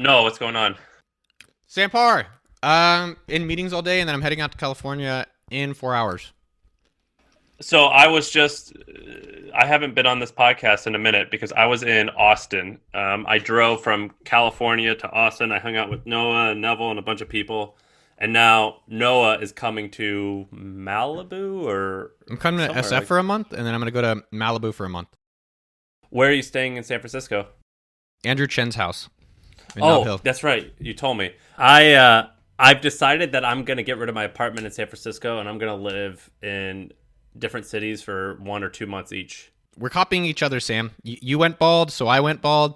No, what's going on? Sampar, in meetings all day, and then I'm heading out to California in 4 hours. So I was just, I haven't been on this podcast in a minute because I was in Austin. I drove from California to Austin. I hung out with Noah and Neville and a bunch of people. And now Noah is coming to Malibu or I'm coming to somewhere SF like. for a month, and then I'm going to go to Malibu for a month. Where are you staying in San Francisco? Andrew Chen's house in Nob Oh, Hill. that's right. You told me. I've decided that I'm gonna get rid of my apartment in San Francisco and I'm gonna live in different cities for 1 or 2 months each. We're copying each other, Sam. You went bald, so I went bald.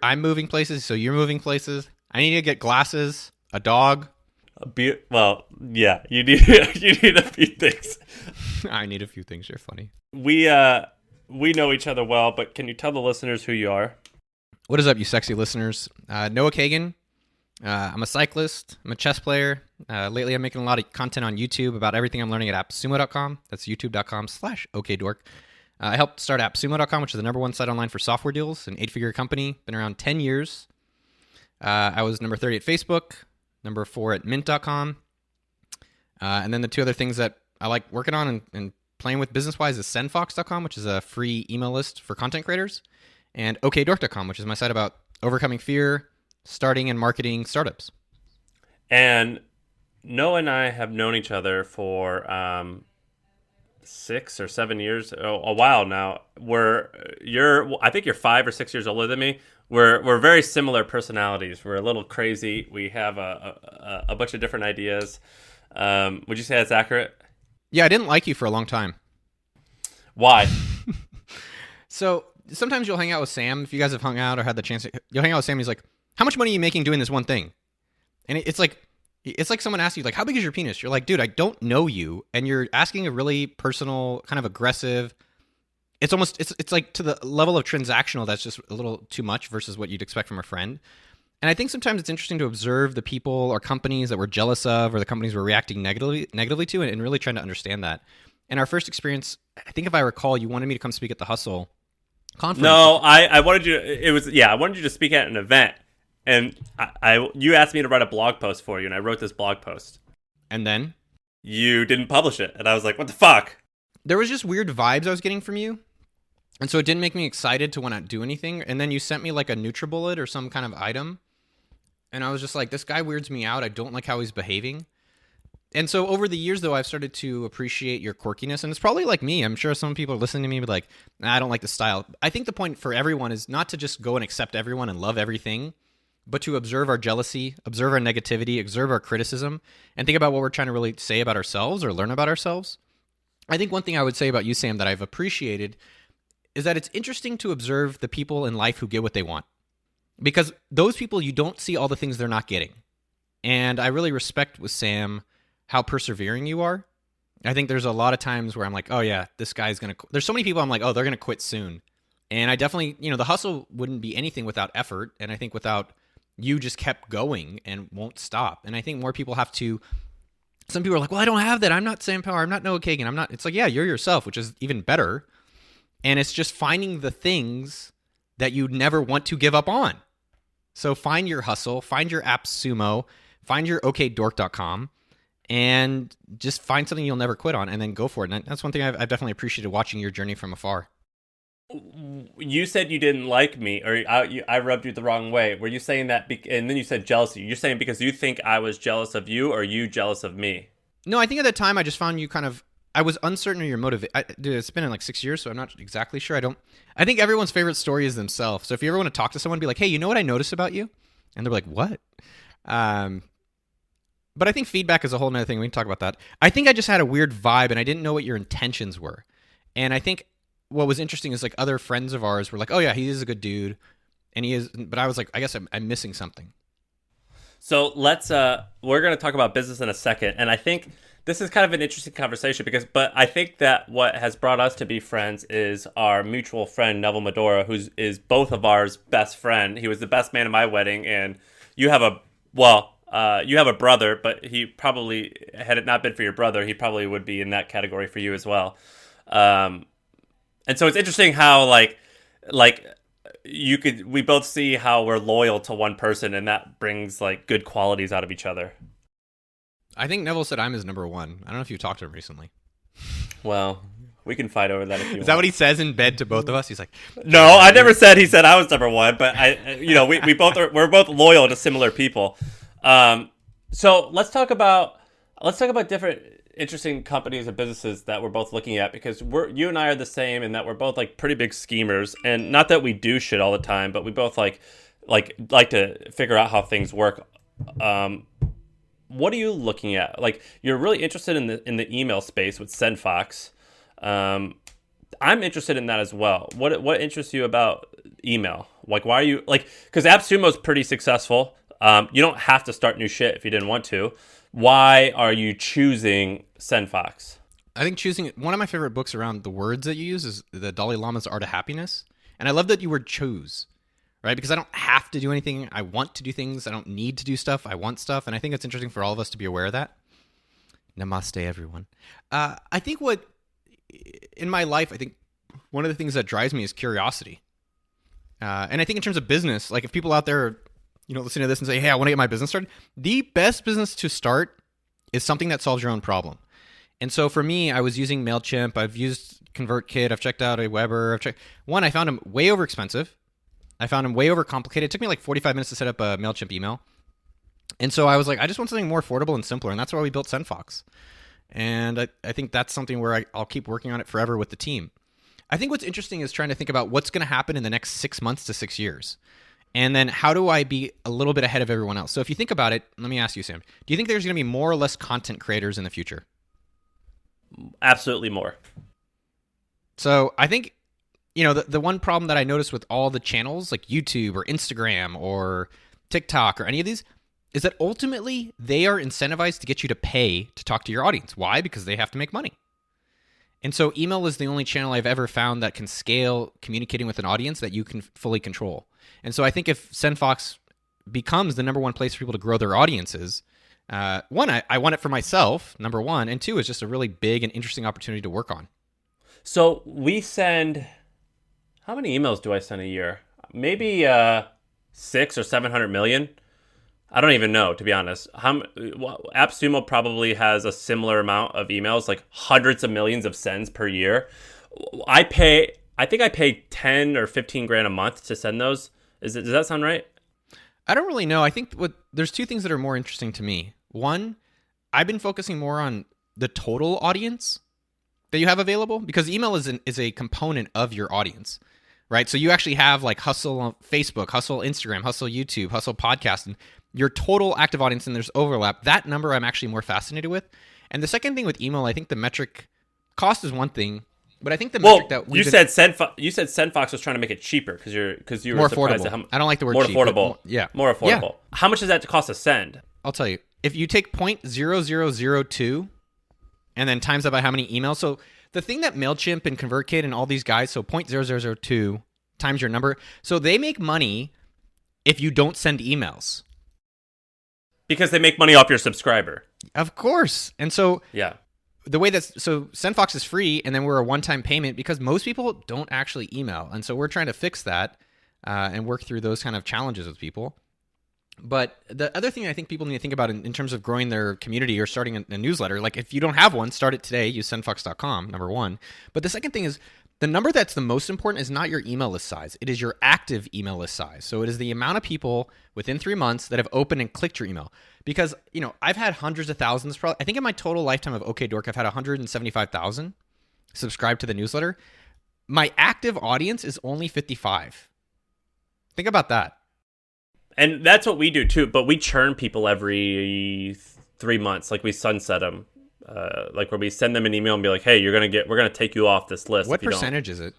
I'm moving places, so you're moving places. I need to get glasses, a dog. Well, yeah, you need you need a few things. I need a few things. You're funny. We know each other well, but can you tell the listeners who you are? What is up, you sexy listeners? Noah Kagan. I'm a cyclist. I'm a chess player. Lately, I'm making a lot of content on YouTube about everything I'm learning at appsumo.com. That's youtube.com/okdork. I helped start appsumo.com, which is the number one site online for software deals, an 8-figure company. Been around 10 years. I was number 30 at Facebook, number 4 at mint.com. And then the two other things that I like working on and playing with business-wise is sendfox.com, which is a free email list for content creators, and okdork.com, which is my site about overcoming fear, starting and marketing startups. And Noah and I have known each other for 6 or 7 years, a while now. I think you're 5 or 6 years older than me. We're very similar personalities. We're a little crazy. We have a bunch of different ideas. Would you say that's accurate? Yeah, I didn't like you for a long time. Why? So sometimes you'll hang out with Sam. If you guys have hung out or had the chance, you'll hang out with Sam. He's like, "How much money are you making doing this one thing?" And it's like someone asks you, like, "How big is your penis?" You're like, "Dude, I don't know you," and you're asking a really personal, kind of aggressive. It's like to the level of transactional that's just a little too much versus what you'd expect from a friend. And I think sometimes it's interesting to observe the people or companies that we're jealous of, or the companies we're reacting negatively to, and really trying to understand that. And our first experience, I think if I recall, you wanted me to come speak at the Hustle conference. No, I wanted you. I wanted you to speak at an event, and you asked me to write a blog post for you, and I wrote this blog post. And then You didn't publish it, and I was like, "What the fuck?" there was just weird vibes I was getting from you. And so it didn't make me excited to want to do anything. And then you sent me like a NutriBullet or some kind of item. And I was just like, this guy weirds me out. I don't like how he's behaving. And so over the years, though, I've started to appreciate your quirkiness. And it's probably like me. I'm sure some people are listening to me but like, nah, I don't like the style. I think the point for everyone is not to just go and accept everyone and love everything, but to observe our jealousy, observe our negativity, observe our criticism, and think about what we're trying to really say about ourselves or learn about ourselves. I think one thing I would say about you, Sam, that I've appreciated is that it's interesting to observe the people in life who get what they want. Because those people, you don't see all the things they're not getting. And I really respect with Sam how persevering you are. I think there's a lot of times where I'm like, oh yeah, this guy's going to, there's so many people I'm like, oh, they're going to quit soon. And I definitely, the hustle wouldn't be anything without effort. And I think without you just kept going and won't stop. And I think more people have to, some people are like, well, I don't have that. I'm not Sam Power. I'm not Noah Kagan. I'm not, it's like, yeah, you're yourself, which is even better. And it's just finding the things that you never want to give up on. So find your hustle, find your AppSumo, find your okdork.com, and just find something you'll never quit on and then go for it. And that's one thing I've definitely appreciated watching your journey from afar. You said you didn't like me, or I rubbed you the wrong way. Were you saying that? And then you said jealousy. You're saying because you think I was jealous of you, or you jealous of me? No, I think at the time I just found you kind of, I was uncertain of your motive. Dude, it's been in like 6 years, so I'm not exactly sure. I think everyone's favorite story is themselves. So if you ever want to talk to someone, be like, hey, you know what I noticed about you? And they're like, what? But I think feedback is a whole nother thing. We can talk about that. I think I just had a weird vibe and I didn't know what your intentions were. And I think what was interesting is like other friends of ours were like, oh yeah, he is a good dude. And he is, but I was like, I guess I'm missing something. So we're going to talk about business in a second, and I think this is kind of an interesting conversation but I think that what has brought us to be friends is our mutual friend Neville Medora, who is both of ours best friend. He was the best man at my wedding, and you have you have a brother, but he probably, had it not been for your brother, he probably would be in that category for you as well. And so it's interesting how like we both see how we're loyal to one person, and that brings like good qualities out of each other. I think Neville said I'm his number one. I don't know if you talked to him recently. Well, we can fight over that if you want. Is that what he says in bed to both of us? He's like, no, I never said he said I was number one, but we're both loyal to similar people. So let's talk about different interesting companies and businesses that we're both looking at, because you and I are the same in that we're both like pretty big schemers, and not that we do shit all the time, but we both like to figure out how things work. What are you looking at? Like, you're really interested in the email space with SendFox. I'm interested in that as well. What interests you about email? Like, why are you like? Because AppSumo is pretty successful. You don't have to start new shit if you didn't want to. Why are you choosing SendFox? I think choosing one of my favorite books around the words that you use is the Dalai Lama's Art of Happiness, and I love that you word chose, right? Because I don't have to do anything. I want to do things. I don't need to do stuff. I want stuff, and I think it's interesting for all of us to be aware of that. Namaste, everyone. I think in my life, I think one of the things that drives me is curiosity. And I think in terms of business, like if people out there, listen to this and say, hey, I want to get my business started, the best business to start is something that solves your own problem. And so for me, I was using MailChimp. I've used ConvertKit. I've checked out Aweber. I found them way over expensive. I found them way over complicated. It took me like 45 minutes to set up a MailChimp email. And so I was like, I just want something more affordable and simpler. And that's why we built SendFox. And I think that's something where I'll keep working on it forever with the team. I think what's interesting is trying to think about what's going to happen in the next 6 months to 6 years. And then how do I be a little bit ahead of everyone else? So if you think about it, let me ask you, Sam, do you think there's going to be more or less content creators in the future? Absolutely more. So I think, the one problem that I noticed with all the channels like YouTube or Instagram or TikTok or any of these is that ultimately they are incentivized to get you to pay to talk to your audience. Why? Because they have to make money. And so email is the only channel I've ever found that can scale communicating with an audience that you can fully control. And so I think if SendFox becomes the number one place for people to grow their audiences, one, I want it for myself, number one, and two, it's just a really big and interesting opportunity to work on. So we send, how many emails do I send a year? Maybe 600 or 700 million. I don't even know, to be honest. AppSumo probably has a similar amount of emails, like hundreds of millions of sends per year. I think I pay 10 or 15 grand a month to send those. Does that sound right? I don't really know. I think there's two things that are more interesting to me. One, I've been focusing more on the total audience that you have available, because email is a component of your audience, right? So you actually have like Hustle on Facebook, Hustle Instagram, Hustle YouTube, Hustle Podcast, and your total active audience, and there's overlap. That number I'm actually more fascinated with. And the second thing with email, I think the metric cost is one thing, but I think the metric that you said SendFox was trying to make it cheaper because you were more surprised affordable. at how I don't like the word more cheap, affordable. More affordable. Yeah. How much does that cost to send? I'll tell you. If you take 0.0002 and then times that by how many emails. So the thing that MailChimp and ConvertKit and all these guys, so 0.0002 times your number. So they make money if you don't send emails. Because they make money off your subscriber. Of course. And so yeah, the way so SendFox is free, and then we're a one-time payment because most people don't actually email. And so we're trying to fix that and work through those kind of challenges with people. But the other thing I think people need to think about in terms of growing their community or starting a newsletter, like if you don't have one, start it today, use sendfox.com, number one. But the second thing is, the number that's the most important is not your email list size. It is your active email list size. So it is the amount of people within 3 months that have opened and clicked your email. Because, I've had hundreds of thousands. I think in my total lifetime of OkDork, I've had 175,000 subscribe to the newsletter. My active audience is only 55. Think about that. And that's what we do too. But we churn people every 3 months. Like we sunset them. Like where we send them an email and be like, hey, we're gonna take you off this list. What percentage is it?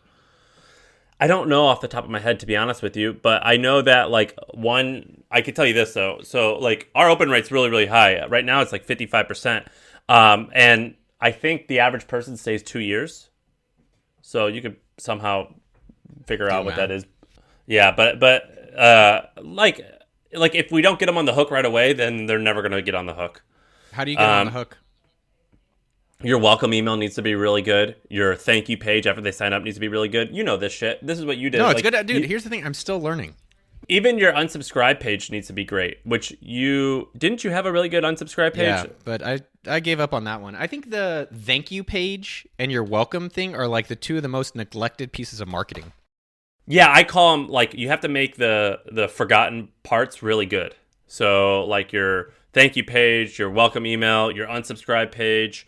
I don't know off the top of my head, to be honest with you, but I know that I could tell you this though. So like our open rate's really, really high. Right now it's like 55%. And I think the average person stays 2 years. So you could somehow figure out what that is. Yeah, but like if we don't get them on the hook right away, then they're never gonna get on the hook. How do you get on the hook? Your welcome email needs to be really good. Your thank you page after they sign up needs to be really good. You know this shit. This is what you did. No, it's good, dude. Here's the thing: I'm still learning. Even your unsubscribe page needs to be great. Which you didn't you have a really good unsubscribe page? Yeah, but I gave up on that one. I think the thank you page and your welcome thing are like the two of the most neglected pieces of marketing. Yeah, I call them like you have to make the forgotten parts really good. So like your thank you page, your welcome email, your unsubscribe page,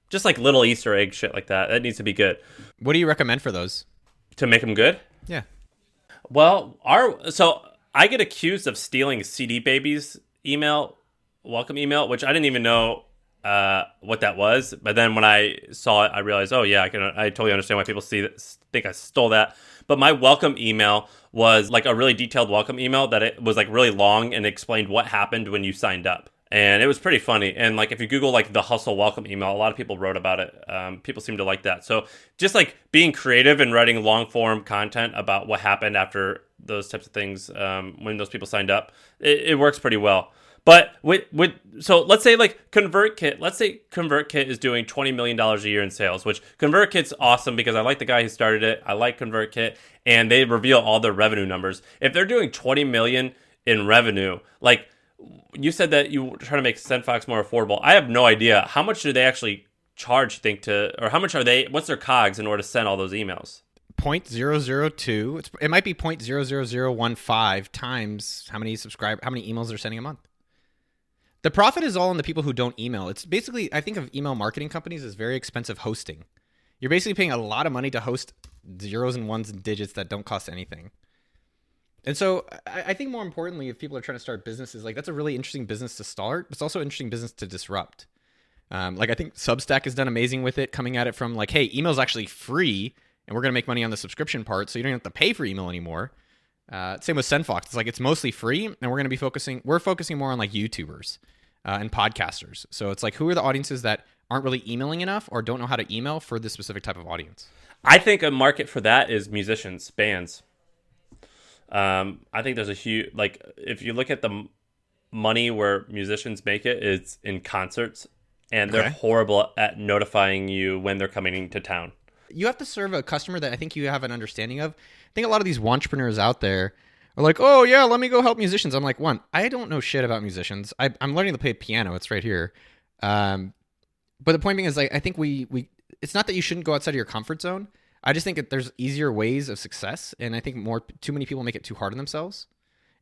just like little Easter egg shit like that. That needs to be good What do you recommend for those? to make them good. Yeah. Well, so I get accused of stealing CD Baby's email, welcome email, which I didn't even know what that was. But then when I saw it, I realized, oh yeah, I totally understand why people think I stole that. But my welcome email was like a really detailed welcome email that it was like really long and explained what happened when you signed up. And it was pretty funny. And like if you Google like the Hustle welcome email, a lot of people wrote about it. People seem to like that. So just like being creative and writing long form content about what happened after those types of things when those people signed up, it works pretty well. But so let's say like ConvertKit. Let's say ConvertKit is doing $20 million a year in sales, which ConvertKit's awesome because I like the guy who started it. I like ConvertKit, and they reveal all their revenue numbers. If they're doing 20 million in revenue, like you said that you were trying to make SendFox more affordable. I have no idea how much do they actually charge. Or how much are they? What's their COGS in order to send all those emails? 0.002. It might be 0.00015 times how many emails they're sending a month. The profit is all on the people who don't email. It's basically, I think of email marketing companies as very expensive hosting. You're basically paying a lot of money to host zeros and ones and digits that don't cost anything. And so I think more importantly, if people are trying to start businesses, like that's a really interesting business to start. It's also an interesting business to disrupt. Like I think Substack has done amazing with it, coming at it from like, hey, email's actually free and we're going to make money on the subscription part. So you don't have to pay for email anymore. Same with SendFox. It's like it's mostly free, and we're focusing more on like YouTubers and podcasters. So it's like, who are the audiences that aren't really emailing enough or don't know how to email for this specific type of audience? I think a market for that is musicians, bands. I think there's a huge, like, if you look at the money where musicians make it, it's in concerts, and they're horrible at notifying you when they're coming into town. You have to serve a customer that I think you have an understanding of. I think a lot of these entrepreneurs out there are like, oh yeah, let me go help musicians. I'm like, one, I don't know shit about musicians. I'm learning to play piano. It's right here. But the point being is, like, I think we it's not that you shouldn't go outside of your comfort zone. I just think that there's easier ways of success, and I think too many people make it too hard on themselves.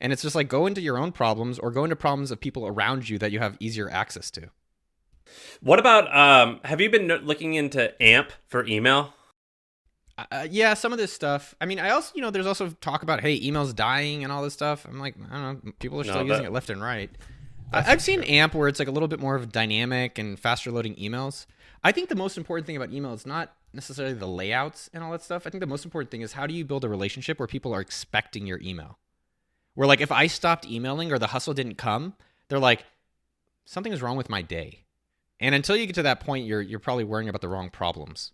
And it's just like, go into your own problems or go into problems of people around you that you have easier access to. What about have you been looking into AMP for email? Yeah, some of this stuff. I mean, I also, there's also talk about, hey, email's dying and all this stuff. I'm like, I don't know, people are still using it left and right. I've seen AMP where it's like a little bit more of dynamic and faster loading emails. I think the most important thing about email is not necessarily the layouts and all that stuff. I think the most important thing is, how do you build a relationship where people are expecting your email? Where like, if I stopped emailing or the hustle didn't come, they're like, something is wrong with my day. And until you get to that point, you're probably worrying about the wrong problems.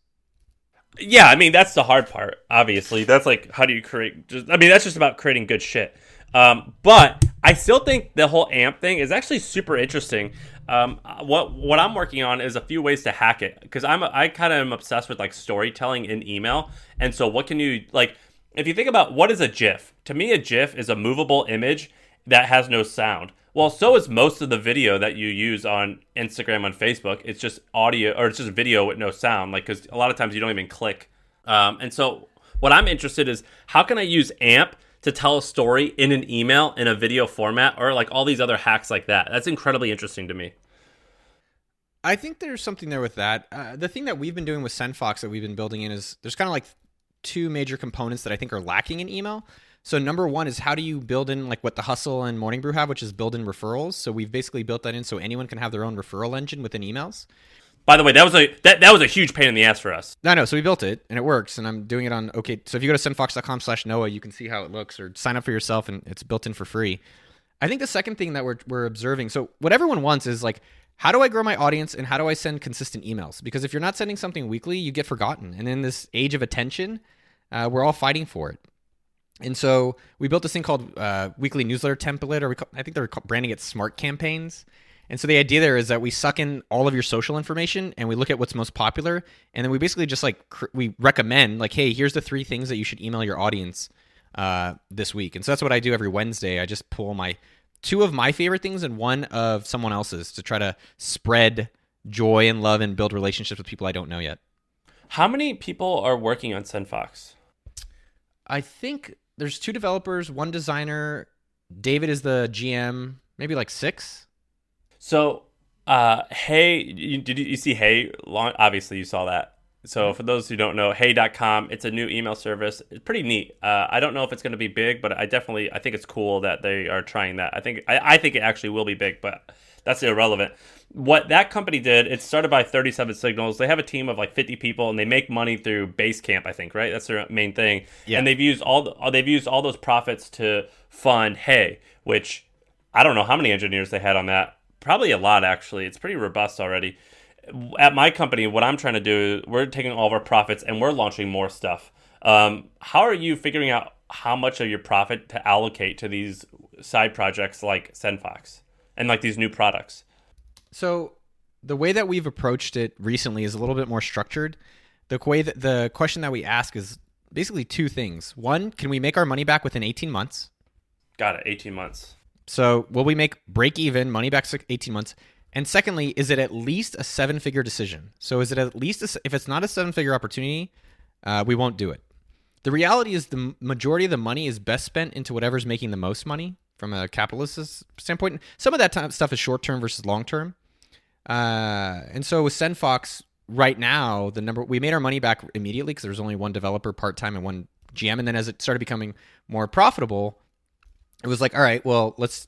Yeah, I mean, that's the hard part, obviously. That's like, how do you that's just about creating good shit. But I still think the whole AMP thing is actually super interesting. What I'm working on is a few ways to hack it, because I kind of am obsessed with like storytelling in email. And so what can you, like, if you think about what is a GIF? To me, a GIF is a movable image that has no sound. Well, so is most of the video that you use on Instagram, on Facebook. It's just audio, or it's just video with no sound, like, because a lot of times you don't even click. And so what I'm interested is, how can I use AMP to tell a story in an email in a video format, or like all these other hacks like that? That's incredibly interesting to me. I think there's something there with that. The thing that we've been doing with SendFox that we've been building in is, there's kind of like two major components that I think are lacking in email. So number one is, how do you build in like what the Hustle and Morning Brew have, which is build in referrals. So we've basically built that in so anyone can have their own referral engine within emails. By the way, that was a huge pain in the ass for us. I know. So we built it and it works, and I'm doing it on OK. So if you go to sendfox.com/Noah, you can see how it looks, or sign up for yourself, and it's built in for free. I think the second thing that we're observing, so what everyone wants is like, how do I grow my audience and how do I send consistent emails? Because if you're not sending something weekly, you get forgotten. And in this age of attention, we're all fighting for it. And so we built this thing called weekly newsletter template, or I think they're branding it smart campaigns. And so the idea there is that we suck in all of your social information and we look at what's most popular, and then we basically just like we recommend like, hey, here's the 3 things that you should email your audience this week. And so that's what I do every Wednesday. I just pull my 2 of my favorite things and 1 of someone else's to try to spread joy and love and build relationships with people I don't know yet. How many people are working on SendFox? I think there's 2 developers, 1 designer. David is the GM, maybe like 6. So, Hey, did you see Hey? Obviously, you saw that. So, for those who don't know, Hey.com, it's a new email service. It's pretty neat. I don't know if it's going to be big, but I think it's cool that they are trying that. I think it actually will be big, but that's irrelevant. What that company did, it started by 37 Signals. They have a team of like 50 people, and they make money through Basecamp, I think, right? That's their main thing. Yeah. And they've used all those profits to fund Hey, which I don't know how many engineers they had on that. Probably a lot, actually. It's pretty robust already. At my company, what I'm trying to do, we're taking all of our profits and we're launching more stuff. How are you figuring out how much of your profit to allocate to these side projects like SendFox and like these new products? So the way that we've approached it recently is a little bit more structured. The question that we ask is basically 2 things. 1, can we make our money back within 18 months? Got it, 18 months. So will we make break even, money back 18 months? And secondly, is it at least a 7-figure decision? So is it at least, if it's not a 7-figure opportunity, we won't do it. The reality is the majority of the money is best spent into whatever's making the most money from a capitalist standpoint. Some of that stuff is short-term versus long-term. And so with SendFox right now, we made our money back immediately because there was only 1 developer part-time and 1 GM. And then as it started becoming more profitable, it was like, all right, well, let's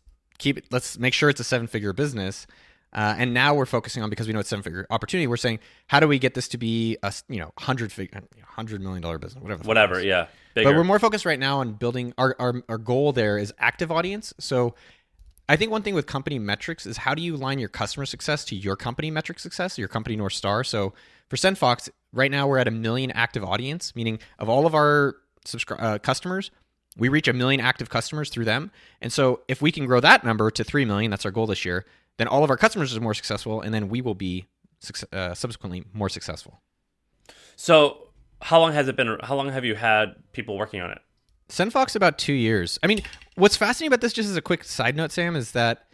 make sure it's a 7-figure business. And now we're focusing on, because we know it's a 7-figure opportunity, we're saying, how do we get this to be a $100 million business, whatever, yeah, bigger. But we're more focused right now on building our goal there is active audience. So I think one thing with company metrics is how do you align your customer success to your company metric success, your company North Star. So for SendFox, right now we're at 1 million active audience, meaning of all of our customers, we reach 1 million active customers through them. And so if we can grow that number to 3 million, that's our goal this year, then all of our customers are more successful, and then we will be subsequently more successful. So how long have you had people working on it? SendFox about 2 years. I mean, what's fascinating about this, just as a quick side note, Sam, is that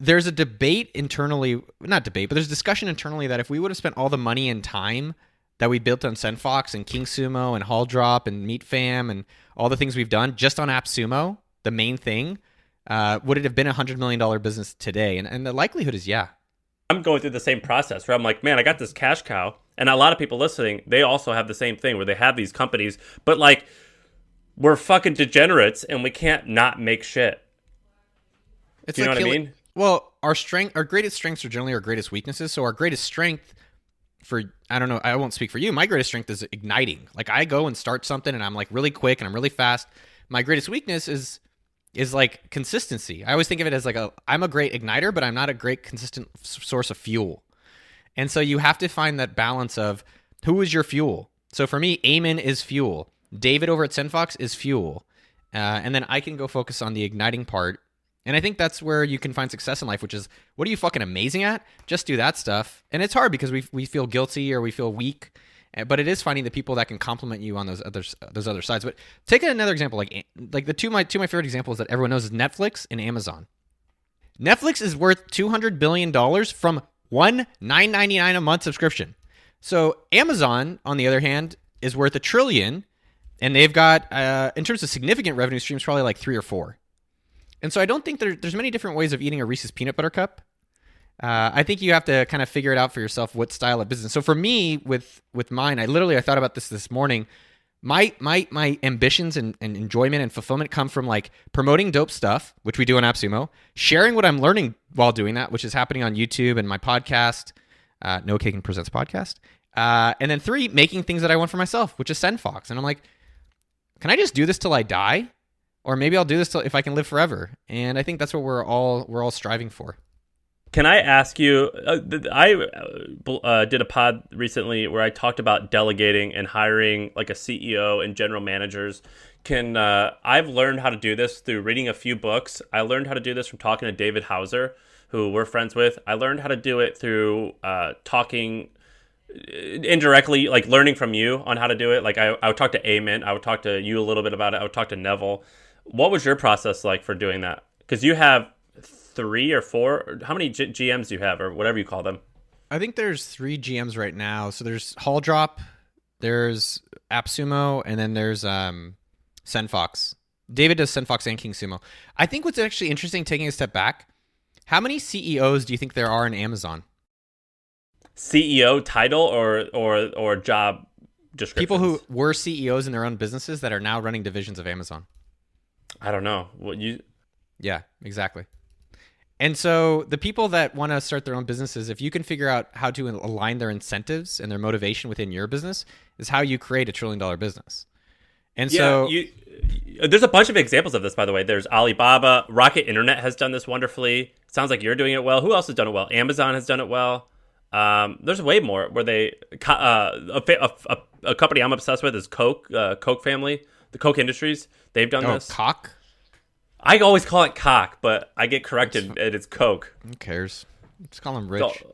there's a debate internally, not debate, but there's discussion internally that if we would have spent all the money and time that we built on SendFox and KingSumo and HallDrop and MeetFam and all the things we've done just on AppSumo, the main thing, would it have been a $100 million business today? And the likelihood is yeah. I'm going through the same process where I'm like, man, I got this cash cow. And a lot of people listening, they also have the same thing where they have these companies, but like, we're fucking degenerates and we can't not make shit. Do you know what I mean? Well, our greatest strengths are generally our greatest weaknesses. So our greatest strength I don't know, I won't speak for you. My greatest strength is igniting. Like I go and start something and I'm like really quick and I'm really fast. My greatest weakness is like consistency. I always think of it as like I'm a great igniter, but I'm not a great consistent source of fuel. And so you have to find that balance of who is your fuel. So for me, Eamon is fuel. David over at SendFox is fuel. And then I can go focus on the igniting part. And I think that's where you can find success in life, which is, what are you fucking amazing at? Just do that stuff. And it's hard because we feel guilty or we feel weak. But it is finding the people that can complement you on those other sides. But take another example, like the two of my favorite examples that everyone knows is Netflix and Amazon. Netflix is worth $200 billion from one $9.99 a month subscription. So Amazon, on the other hand, is worth $1 trillion, and they've got, in terms of significant revenue streams, probably like 3 or 4. And so I don't think there's many different ways of eating a Reese's peanut butter cup. I think you have to kind of figure it out for yourself what style of business. So for me, with mine, I thought about this morning. My ambitions and enjoyment and fulfillment come from like promoting dope stuff, which we do on AppSumo, sharing what I'm learning while doing that, which is happening on YouTube and my podcast, No Kagan Presents podcast. And then 3, making things that I want for myself, which is SendFox. And I'm like, can I just do this till I die? Or maybe I'll do this till if I can live forever. And I think that's what we're all striving for. Can I ask you, I did a pod recently where I talked about delegating and hiring like a CEO and general managers. I've learned how to do this through reading a few books. I learned how to do this from talking to David Hauser, who we're friends with. I learned how to do it through talking indirectly, like learning from you on how to do it. Like I would talk to Eamon, I would talk to you a little bit about it, I would talk to Neville. What was your process like for doing that? Because you have 3 or 4, how many GMs do you have, or whatever you call them? I think there's 3 GMs right now. So there's Hall Drop, there's AppSumo, and then there's SendFox. David does SendFox and King Sumo. I think what's actually interesting, taking a step back, how many CEOs do you think there are in Amazon? CEO title or job descriptions? People who were CEOs in their own businesses that are now running divisions of Amazon. I don't know. Yeah, exactly. And so the people that want to start their own businesses, if you can figure out how to align their incentives and their motivation within your business, is how you create $1 trillion business. And so there's a bunch of examples of this, by the way. There's Alibaba. Rocket Internet has done this wonderfully. Sounds like you're doing it well. Who else has done it well? Amazon has done it well. There's way more where they a company I'm obsessed with is Coke, Coke family, the Coke Industries. They've done this. Cock? I always call it cock, but I get corrected and it's Coke. Who cares? Just call them rich.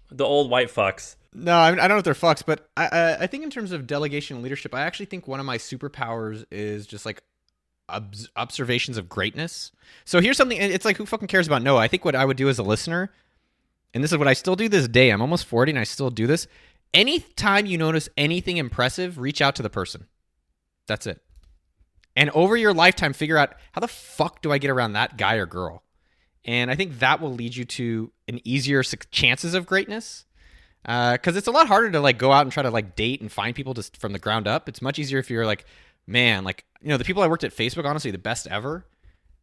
The old white fucks. No, I don't know if they're fucks, but I think in terms of delegation and leadership, I actually think one of my superpowers is just like observations of greatness. So here's something, it's like, who fucking cares about Noah? I think what I would do as a listener, and this is what I still do this day, I'm almost 40 and I still do this. Anytime you notice anything impressive, reach out to the person. That's it. And over your lifetime, figure out, how the fuck do I get around that guy or girl? And I think that will lead you to an easier chances of greatness. Because it's a lot harder to like go out and try to like date and find people just from the ground up. It's much easier if you're like, man, like, you know, the people I worked at Facebook, honestly, the best ever.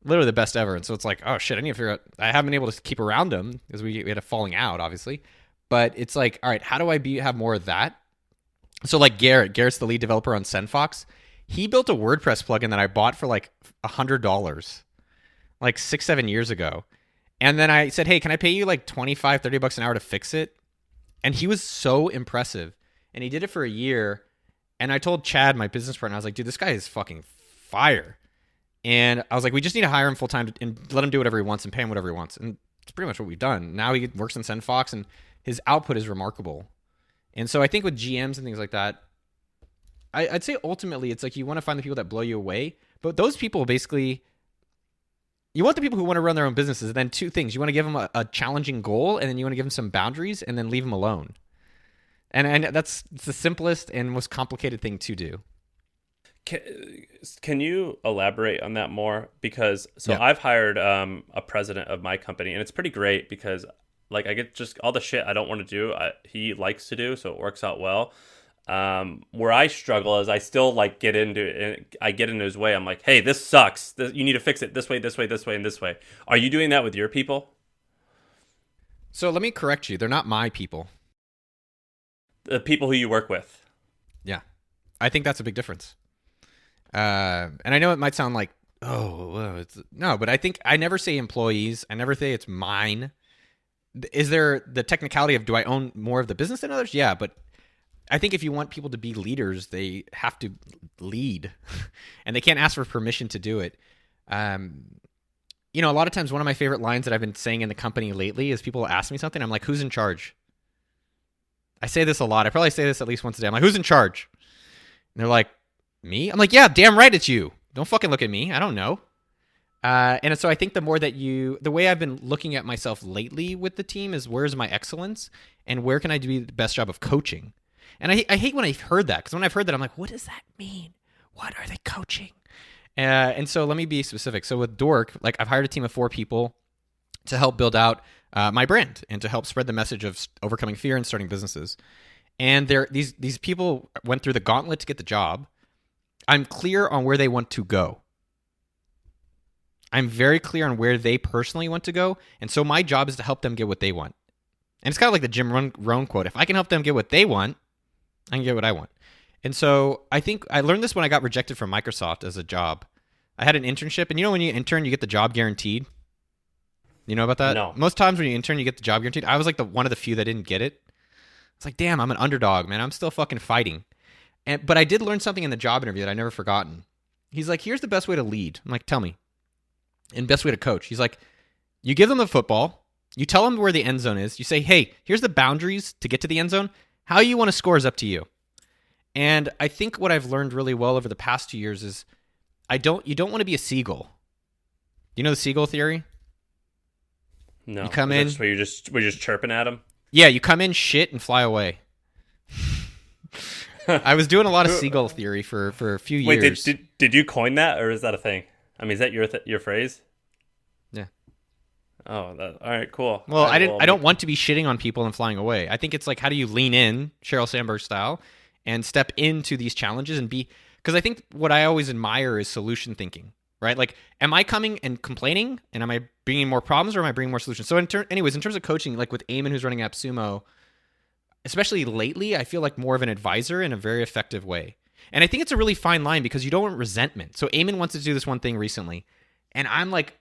Literally the best ever. And so it's like, oh shit, I need to figure out, I haven't been able to keep around them because we had a falling out, obviously. But it's like, all right, how do I have more of that? So like Garrett's the lead developer on SendFox. He built a WordPress plugin that I bought for like $100, like 6-7 years ago. And then I said, hey, can I pay you like $25-$30 an hour to fix it? And he was so impressive. And he did it for a year. And I told Chad, my business partner, I was like, dude, this guy is fucking fire. And I was like, we just need to hire him full time and let him do whatever he wants and pay him whatever he wants. And it's pretty much what we've done. Now he works in SendFox and his output is remarkable. And so I think with GMs and things like that, I'd say ultimately it's like you want to find the people that blow you away. But those people basically, you want the people who want to run their own businesses. And then 2 things. You want to give them a challenging goal, and then you want to give them some boundaries, and then leave them alone. And it's the simplest and most complicated thing to do. Can you elaborate on that more? Because I've hired a president of my company, and it's pretty great because like I get just all the shit I don't want to do, he likes to do, so it works out well. Where I struggle is I still like get into his way. I'm like, hey, this sucks. You need to fix it this way, this way, this way, and this way. Are you doing that with your people? So let me correct you. They're not my people. The people who you work with. Yeah. I think that's a big difference. And I know it might sound like, no, but I think I never say employees. I never say it's mine. Is there the technicality of, do I own more of the business than others? Yeah, but I think if you want people to be leaders, they have to lead, and they can't ask for permission to do it. You know, a lot of times one of my favorite lines that I've been saying in the company lately is people ask me something. I'm like, who's in charge? I say this a lot. I probably say this at least once a day. I'm like, who's in charge? And they're like, me? I'm like, yeah, damn right it's you. Don't fucking look at me. I don't know. And so I think the more that the way I've been looking at myself lately with the team is, where's my excellence and where can I do the best job of coaching? And I hate when I've heard that, because when I've heard that, I'm like, what does that mean? What are they coaching? And so let me be specific. So with Dork, like I've hired a team of 4 people to help build out my brand and to help spread the message of overcoming fear and starting businesses. And these people went through the gauntlet to get the job. I'm clear on where they want to go. I'm very clear on where they personally want to go. And so my job is to help them get what they want. And it's kind of like the Jim Rohn quote. If I can help them get what they want, I can get what I want. And so I think I learned this when I got rejected from Microsoft as a job. I had an internship, and you know when you intern, you get the job guaranteed? You know about that? No. Most times when you intern, you get the job guaranteed. I was like one of the few that didn't get it. It's like, damn, I'm an underdog, man. I'm still fucking fighting. But I did learn something in the job interview that I never forgotten. He's like, here's the best way to lead. I'm like, tell me. And best way to coach. He's like, you give them a football, You tell them where the end zone is. You say, hey, here's the boundaries to get to the end zone. How you want to score is up to you. And I think what I've learned really well over the past 2 years is you don't want to be a seagull. You know the seagull theory? No. You come in. Where we're just chirping at them? Yeah, you come in, shit, and fly away. I was doing a lot of seagull theory for a few years. Wait, did you coin that, or is that a thing? I mean, is that your phrase? Yeah. Oh, all right, cool. Well, I don't want to be shitting on people and flying away. I think it's like, how do you lean in, Sheryl Sandberg style, and step into these challenges and be... Because I think what I always admire is solution thinking, right? Like, am I coming and complaining, and am I bringing more problems, or am I bringing more solutions? So, anyways, in terms of coaching, like with Eamon, who's running AppSumo, especially lately, I feel like more of an advisor in a very effective way. And I think it's a really fine line because you don't want resentment. So Eamon wants to do this one thing recently, and I'm like,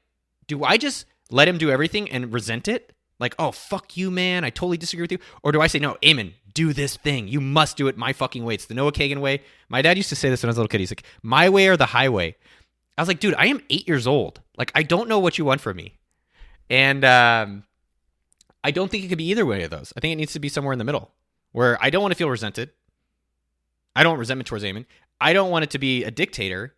do I just let him do everything and resent it? Like, oh, fuck you, man, I totally disagree with you. Or do I say, no, Eamon, do this thing. You must do it my fucking way. It's the Noah Kagan way. My dad used to say this when I was a little kid. He's like, my way or the highway. I was like, dude, I am 8 years old. Like, I don't know what you want from me. And I don't think it could be either way of those. I think it needs to be somewhere in the middle where I don't want to feel resented. I don't want resentment towards Eamon. I don't want it to be a dictator,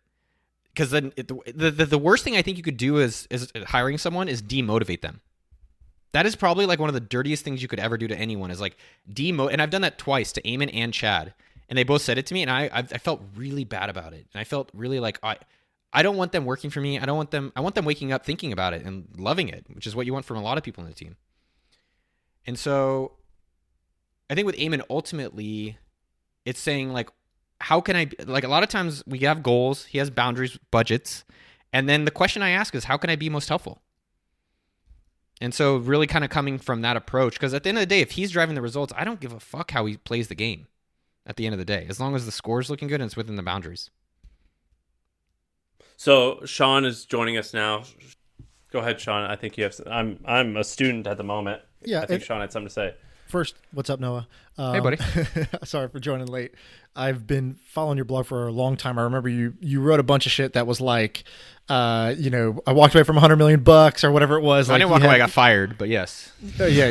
because then the worst thing I think you could do is hiring someone is demotivate them. That is probably like one of the dirtiest things you could ever do to anyone, is like and I've done that twice to Eamon and Chad, and they both said it to me, and I felt really bad about it, and I felt really like I don't want them working for me. I want them waking up thinking about it and loving it, which is what you want from a lot of people in the team. And so I think with Eamon, ultimately, it's saying like, how can I, like, a lot of times we have goals, he has boundaries, budgets, and then the question I ask is, how can I be most helpful? And so really kind of coming from that approach, because at the end of the day, if he's driving the results, I don't give a fuck how he plays the game at the end of the day, as long as the score's looking good and it's within the boundaries. So Sean is joining us now. Go ahead, Sean. I think you have. I'm a student at the moment. Yeah, I think Sean had something to say. First, what's up, Noah? Hey, buddy. Sorry for joining late. I've been following your blog for a long time. I remember you wrote a bunch of shit that was like, I walked away from $100 million or whatever it was. I didn't walk away. I got fired, but yes. Yeah,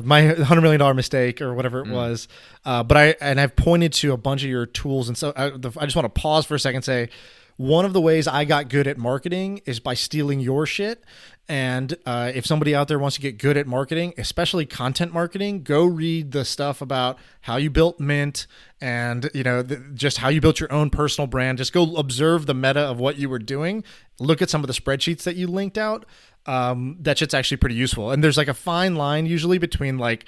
my $100 million mistake or whatever it was. But I've pointed to a bunch of your tools, and so I just want to pause for a second and say, one of the ways I got good at marketing is by stealing your shit. And if somebody out there wants to get good at marketing, especially content marketing, go read the stuff about how you built Mint and, just how you built your own personal brand. Just go observe the meta of what you were doing. Look at some of the spreadsheets that you linked out. That shit's actually pretty useful. And there's like a fine line usually between like,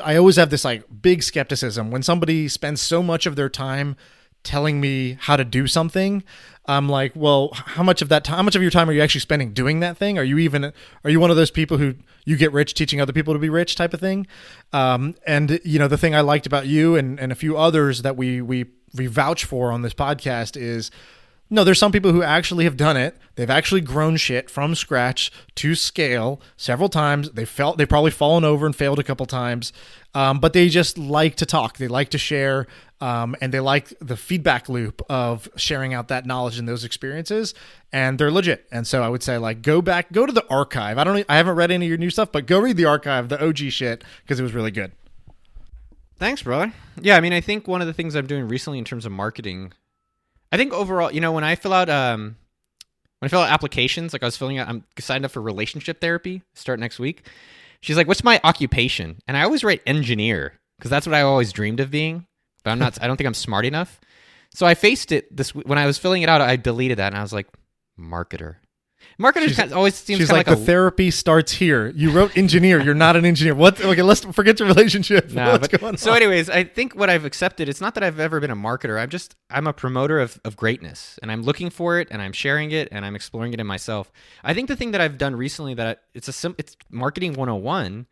I always have this like big skepticism when somebody spends so much of their time telling me how to do something. I'm like, well, how much of your time are you actually spending doing that thing? Are you one of those people who you get rich teaching other people to be rich type of thing? And the thing I liked about you and a few others that we vouch for on this podcast is, no, there's some people who actually have done it. They've actually grown shit from scratch to scale several times. They've probably fallen over and failed a couple times. But they just like to talk. They like to share. And they like the feedback loop of sharing out that knowledge and those experiences, and they're legit. And so I would say, like, go to the archive. I haven't read any of your new stuff, but go read the archive, the OG shit, because it was really good. Thanks, brother. Yeah, I mean, I think one of the things I'm doing recently in terms of marketing, I think overall, when I fill out applications, like I was filling out, I'm signed up for relationship therapy, start next week. She's like, what's my occupation? And I always write engineer, because that's what I always dreamed of being. But I don't think I'm smart enough. So I faced it when I was filling it out, I deleted that and I was like, marketer. Marketer always seems kind of like the therapy starts here. You wrote engineer. You're not an engineer. What? Okay, let's forget your relationship. Nah, What's going on? So anyways, I think what I've accepted, it's not that I've ever been a marketer. I'm a promoter of greatness, and I'm looking for it and I'm sharing it and I'm exploring it in myself. I think the thing that I've done recently it's marketing 101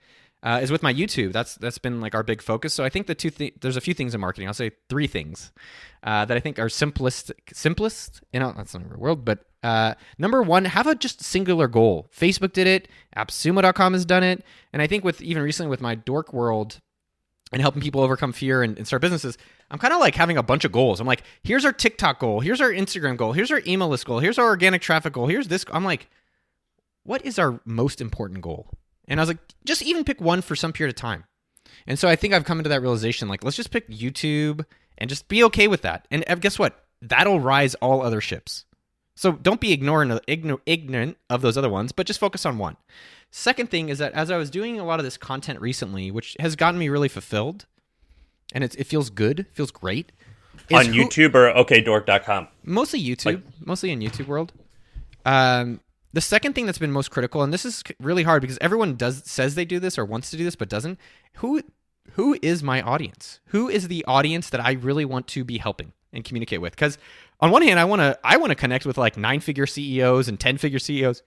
is with my YouTube. That's been like our big focus. So I think there's a few things in marketing. I'll say 3 things that I think are simplest. That's not a real word, but number 1, have a just singular goal. Facebook did it. AppSumo.com has done it. And I think even recently with my Dork World and helping people overcome fear and start businesses, I'm kind of like having a bunch of goals. I'm like, here's our TikTok goal. Here's our Instagram goal. Here's our email list goal. Here's our organic traffic goal. Here's this. I'm like, what is our most important goal? And I was like, just even pick one for some period of time. And so I think I've come into that realization, like, let's just pick YouTube and just be okay with that. And guess what? That'll rise all other ships. So don't be ignorant of those other ones, but just focus on one. Second thing is that as I was doing a lot of this content recently, which has gotten me really fulfilled, and it feels good, feels great. On YouTube or okdork.com? Mostly YouTube, mostly in YouTube world. The second thing that's been most critical, and this is really hard because everyone says they do this or wants to do this but doesn't. Who is my audience? Who is the audience that I really want to be helping and communicate with? Because on one hand, I want to connect with like 9-figure CEOs and 10-figure CEOs.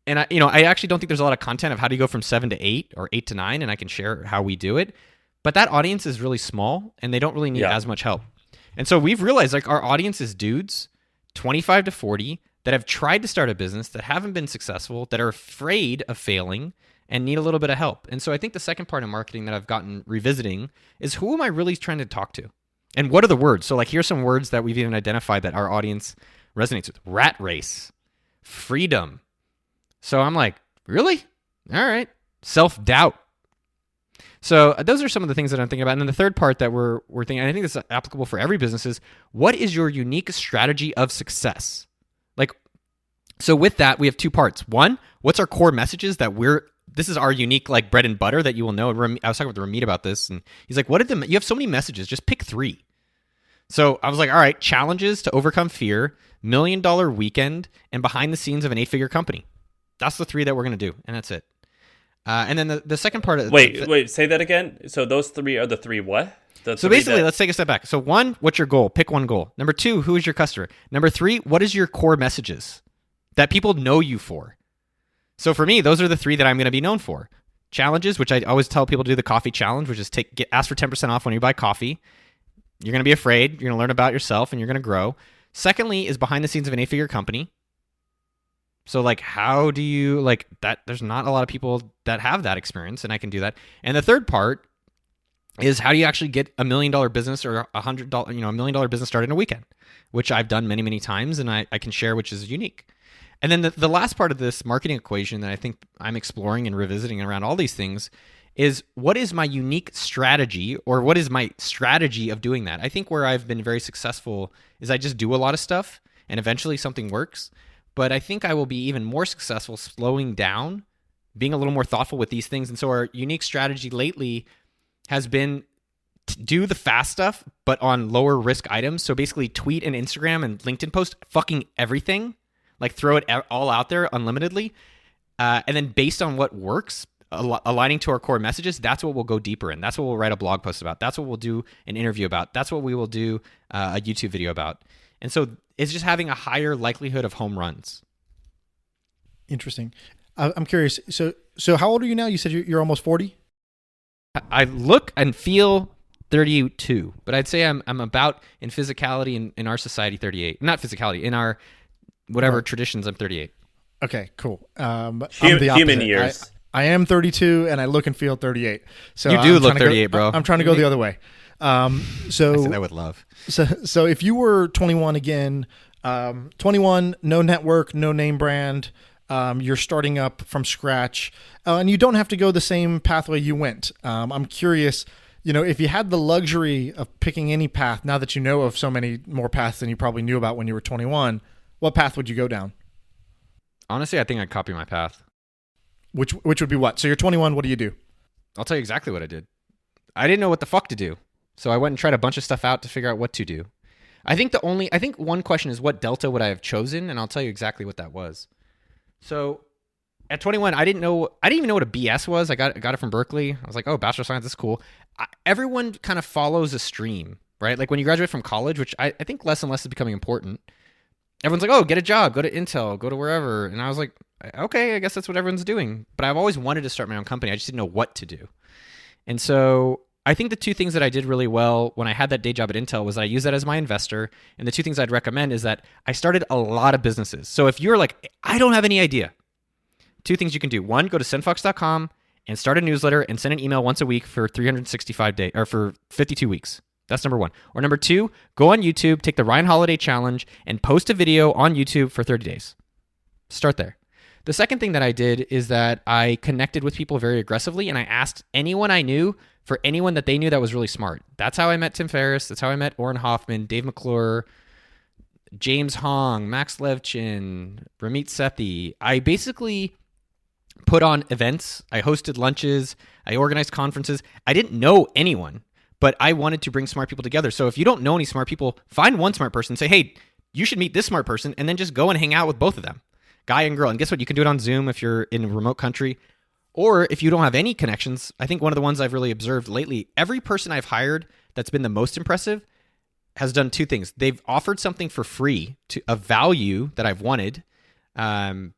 And I actually don't think there's a lot of content of how do you go from 7 to 8 or 8 to 9, and I can share how we do it. But that audience is really small, and they don't really need as much help. And so we've realized like our audience is dudes, 25 to 40, that have tried to start a business, that haven't been successful, that are afraid of failing, and need a little bit of help. And so I think the second part of marketing that I've gotten revisiting is who am I really trying to talk to? And what are the words? So like here's some words that we've even identified that our audience resonates with. Rat race, freedom. So I'm like, really? All right. Self-doubt. So those are some of the things that I'm thinking about. And then the third part that we're thinking, and I think this is applicable for every business, is what is your unique strategy of success? Like, so with that, we have two parts. One, what's our core messages that this is our unique like bread and butter that you will know. I was talking with Ramit about this, and he's like, you have so many messages, just pick 3. So I was like, all right, challenges to overcome fear, $1 million weekend, and behind the scenes of an 8-figure company. That's the 3 that we're going to do, and that's it. And then the second part of wait, say that again. So those 3 are the 3 what? So basically, let's take a step back. So 1, what's your goal? Pick one goal. Number 2, who is your customer? Number 3, what is your core messages that people know you for? So for me, those are the 3 that I'm going to be known for. Challenges, which I always tell people to do the coffee challenge, which is ask for 10% off when you buy coffee. You're going to be afraid. You're going to learn about yourself, and you're going to grow. Secondly is behind the scenes of an 8-figure company. So like, how do you like that? There's not a lot of people that have that experience, and I can do that. And the third part is how do you actually get $1 million business or $100, $1 million business started in a weekend, which I've done many, many times, and I can share, which is unique. And then the last part of this marketing equation that I think I'm exploring and revisiting around all these things is what is my unique strategy, or what is my strategy of doing that? I think where I've been very successful is I just do a lot of stuff and eventually something works. But I think I will be even more successful slowing down, being a little more thoughtful with these things. And so our unique strategy lately has been to do the fast stuff, but on lower risk items. So basically tweet and Instagram and LinkedIn post fucking everything, like throw it all out there unlimitedly. And then based on what works, aligning to our core messages, that's what we'll go deeper in. That's what we'll write a blog post about. That's what we'll do an interview about. That's what we will do a YouTube video about. And so it's just having a higher likelihood of home runs. Interesting. I'm curious. So how old are you now? You said you're almost 40? I look and feel 32, but I'd say I'm about in physicality in our society 38. Not physicality, in our whatever traditions, I'm 38. Okay, cool. I'm the human opposite. years. I am 32 and I look and feel 38. So you do look 38, bro. I'm trying to go the other way. So I said that with love. So if you were 21 again, 21, no network, no name brand, you're starting up from scratch, and you don't have to go the same pathway you went. I'm curious, if you had the luxury of picking any path, now that you know of so many more paths than you probably knew about when you were 21, what path would you go down? Honestly, I think I'd copy my path. Which would be what? So you're 21, what do you do? I'll tell you exactly what I did. I didn't know what the fuck to do. So I went and tried a bunch of stuff out to figure out what to do. I think one question is what delta would I have chosen, and I'll tell you exactly what that was. So at 21, I didn't even know what a BS was. I got it from Berkeley. I was like, oh, Bachelor of Science is cool. Everyone kind of follows a stream, right? Like when you graduate from college, which I think less and less is becoming important. Everyone's like, oh, get a job, go to Intel, go to wherever. And I was like, okay, I guess that's what everyone's doing. But I've always wanted to start my own company. I just didn't know what to do. And so I think the 2 things that I did really well when I had that day job at Intel was I used that as my investor. And the 2 things I'd recommend is that I started a lot of businesses. So if you're like, I don't have any idea, 2 things you can do. 1, go to sendfox.com and start a newsletter and send an email once a week for 365 days or for 52 weeks. That's number 1. Or number 2, go on YouTube, take the Ryan Holiday Challenge and post a video on YouTube for 30 days. Start there. The second thing that I did is that I connected with people very aggressively, and I asked anyone I knew for anyone that they knew that was really smart. That's how I met Tim Ferriss. That's how I met Orrin Hoffman, Dave McClure, James Hong, Max Levchin, Ramit Sethi. I basically put on events. I hosted lunches. I organized conferences. I didn't know anyone, but I wanted to bring smart people together. So if you don't know any smart people, find one smart person, say, hey, you should meet this smart person, and then just go and hang out with both of them, guy and girl. And guess what? You can do it on Zoom if you're in a remote country. Or if you don't have any connections, I think one of the ones I've really observed lately, every person I've hired that's been the most impressive has done two things. They've offered something for free to a value that I've wanted, and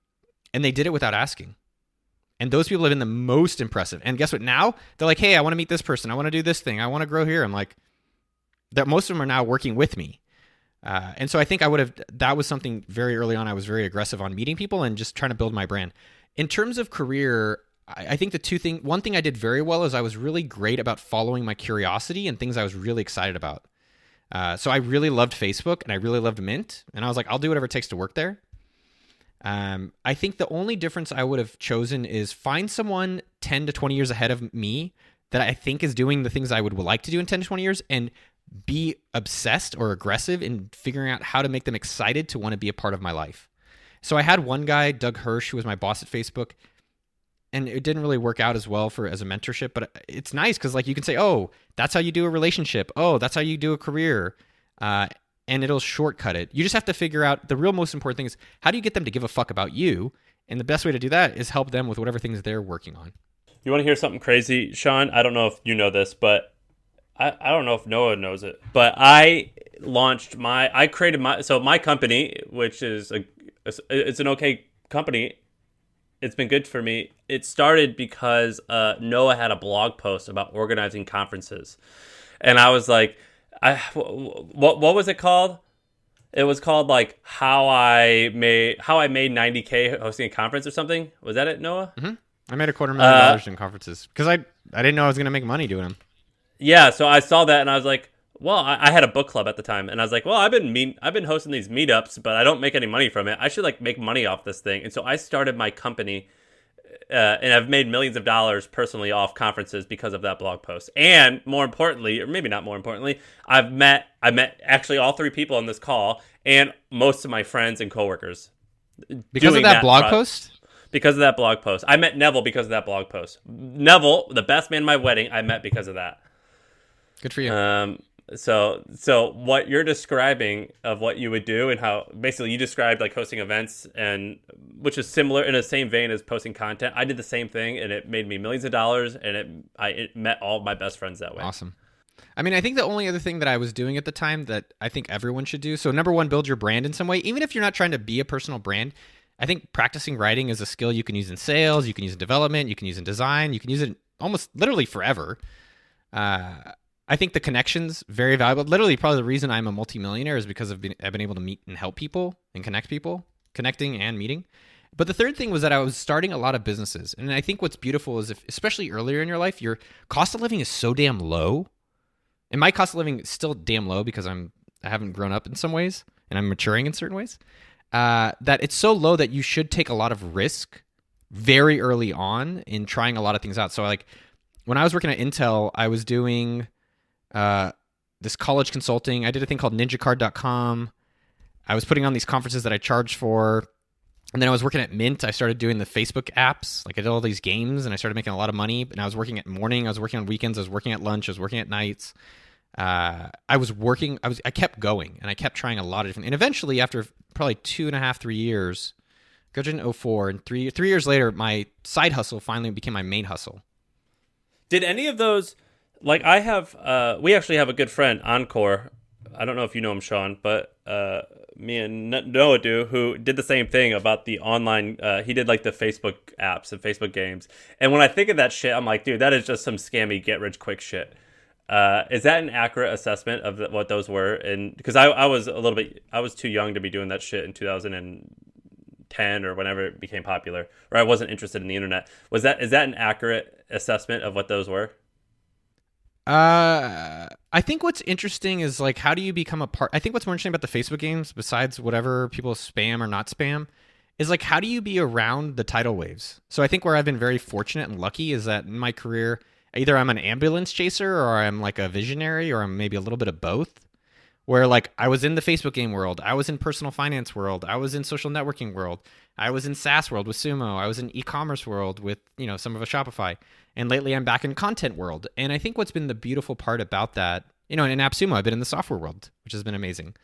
they did it without asking. And those people have been the most impressive. And guess what? Now they're like, hey, I want to meet this person. I want to do this thing. I want to grow here. I'm like, that most of them are now working with me. And so I think that was something very early on. I was very aggressive on meeting people and just trying to build my brand. In terms of career, I think one thing I did very well is I was really great about following my curiosity and things I was really excited about. So I really loved Facebook and I really loved Mint. And I was like, I'll do whatever it takes to work there. I think the only difference I would have chosen is find someone 10 to 20 years ahead of me that I think is doing the things I would like to do in 10 to 20 years and be obsessed or aggressive in figuring out how to make them excited to want to be a part of my life. So I had one guy, Doug Hirsch, who was my boss at Facebook, and it didn't really work out as well as a mentorship, but it's nice because like you can say, oh, that's how you do a relationship. Oh, that's how you do a career. And it'll shortcut it. You just have to figure out the real most important thing is how do you get them to give a fuck about you? And the best way to do that is help them with whatever things they're working on. You want to hear something crazy, Sean? I don't know if you know this, but I don't know if Noah knows it, but I created my company, which is it's an okay company. It's been good for me. It started because Noah had a blog post about organizing conferences. And I was like, what was it called? It was called like how I made $90K hosting a conference or something. Was that it, Noah? Mm-hmm. I made $250,000 in conferences because I didn't know I was going to make money doing them. Yeah, so I saw that and I was like, well, I had a book club at the time, and I was like, well, I've been hosting these meetups, but I don't make any money from it. I should like make money off this thing. And so I started my company, and I've made millions of dollars personally off conferences because of that blog post. And more importantly, or maybe not more importantly, I met actually all three people on this call and most of my friends and coworkers. Because of that blog post? Because of that blog post. I met Neville because of that blog post. Neville, the best man at my wedding, I met because of that. Good for you. So what you're describing of what you would do and how basically you described like hosting events, and which is similar in the same vein as posting content. I did the same thing and it made me millions of dollars, and it met all my best friends that way. Awesome. I mean, I think the only other thing that I was doing at the time that I think everyone should do. So number one, build your brand in some way. Even if you're not trying to be a personal brand, I think practicing writing is a skill you can use in sales, you can use in development, you can use in design, you can use it almost literally forever. I think the connections, very valuable. Literally, probably the reason I'm a multimillionaire is because I've been able to meet and help people and connect people, connecting and meeting. But the third thing was that I was starting a lot of businesses. And I think what's beautiful is especially earlier in your life, your cost of living is so damn low. And my cost of living is still damn low because I haven't grown up in some ways and I'm maturing in certain ways. That it's so low that you should take a lot of risk very early on in trying a lot of things out. So like when I was working at Intel, I was doing this college consulting. I did a thing called ninjacard.com. I was putting on these conferences that I charged for. And then I was working at Mint. I started doing the Facebook apps. Like I did all these games and I started making a lot of money. And I was working at morning. I was working on weekends. I was working at lunch. I was working at nights. I kept going and I kept trying a lot of different, and eventually after probably 2.5, 3 years, graduated in 2004, and three years later, my side hustle finally became my main hustle. Did any of those, like we actually have a good friend, Encore. I don't know if you know him, Sean, but me and Noah do, who did the same thing about the online, he did like the Facebook apps and Facebook games. And when I think of that shit, I'm like, dude, that is just some scammy get rich quick shit. Is that an accurate assessment of what those were? And because I was too young to be doing that shit in 2010 or whenever it became popular, or I wasn't interested in the internet. Is that an accurate assessment of what those were? I think what's interesting is like, how do you become a part? I think what's more interesting about the Facebook games, besides whatever people spam or not spam, is like, how do you be around the tidal waves? So I think where I've been very fortunate and lucky is that in my career, either I'm an ambulance chaser or I'm like a visionary or I'm maybe a little bit of both. Where like I was in the Facebook game world, I was in personal finance world, I was in social networking world, I was in SaaS world with Sumo, I was in e-commerce world with, some of a Shopify. And lately I'm back in content world. And I think what's been the beautiful part about that, in AppSumo, I've been in the software world, which has been amazing.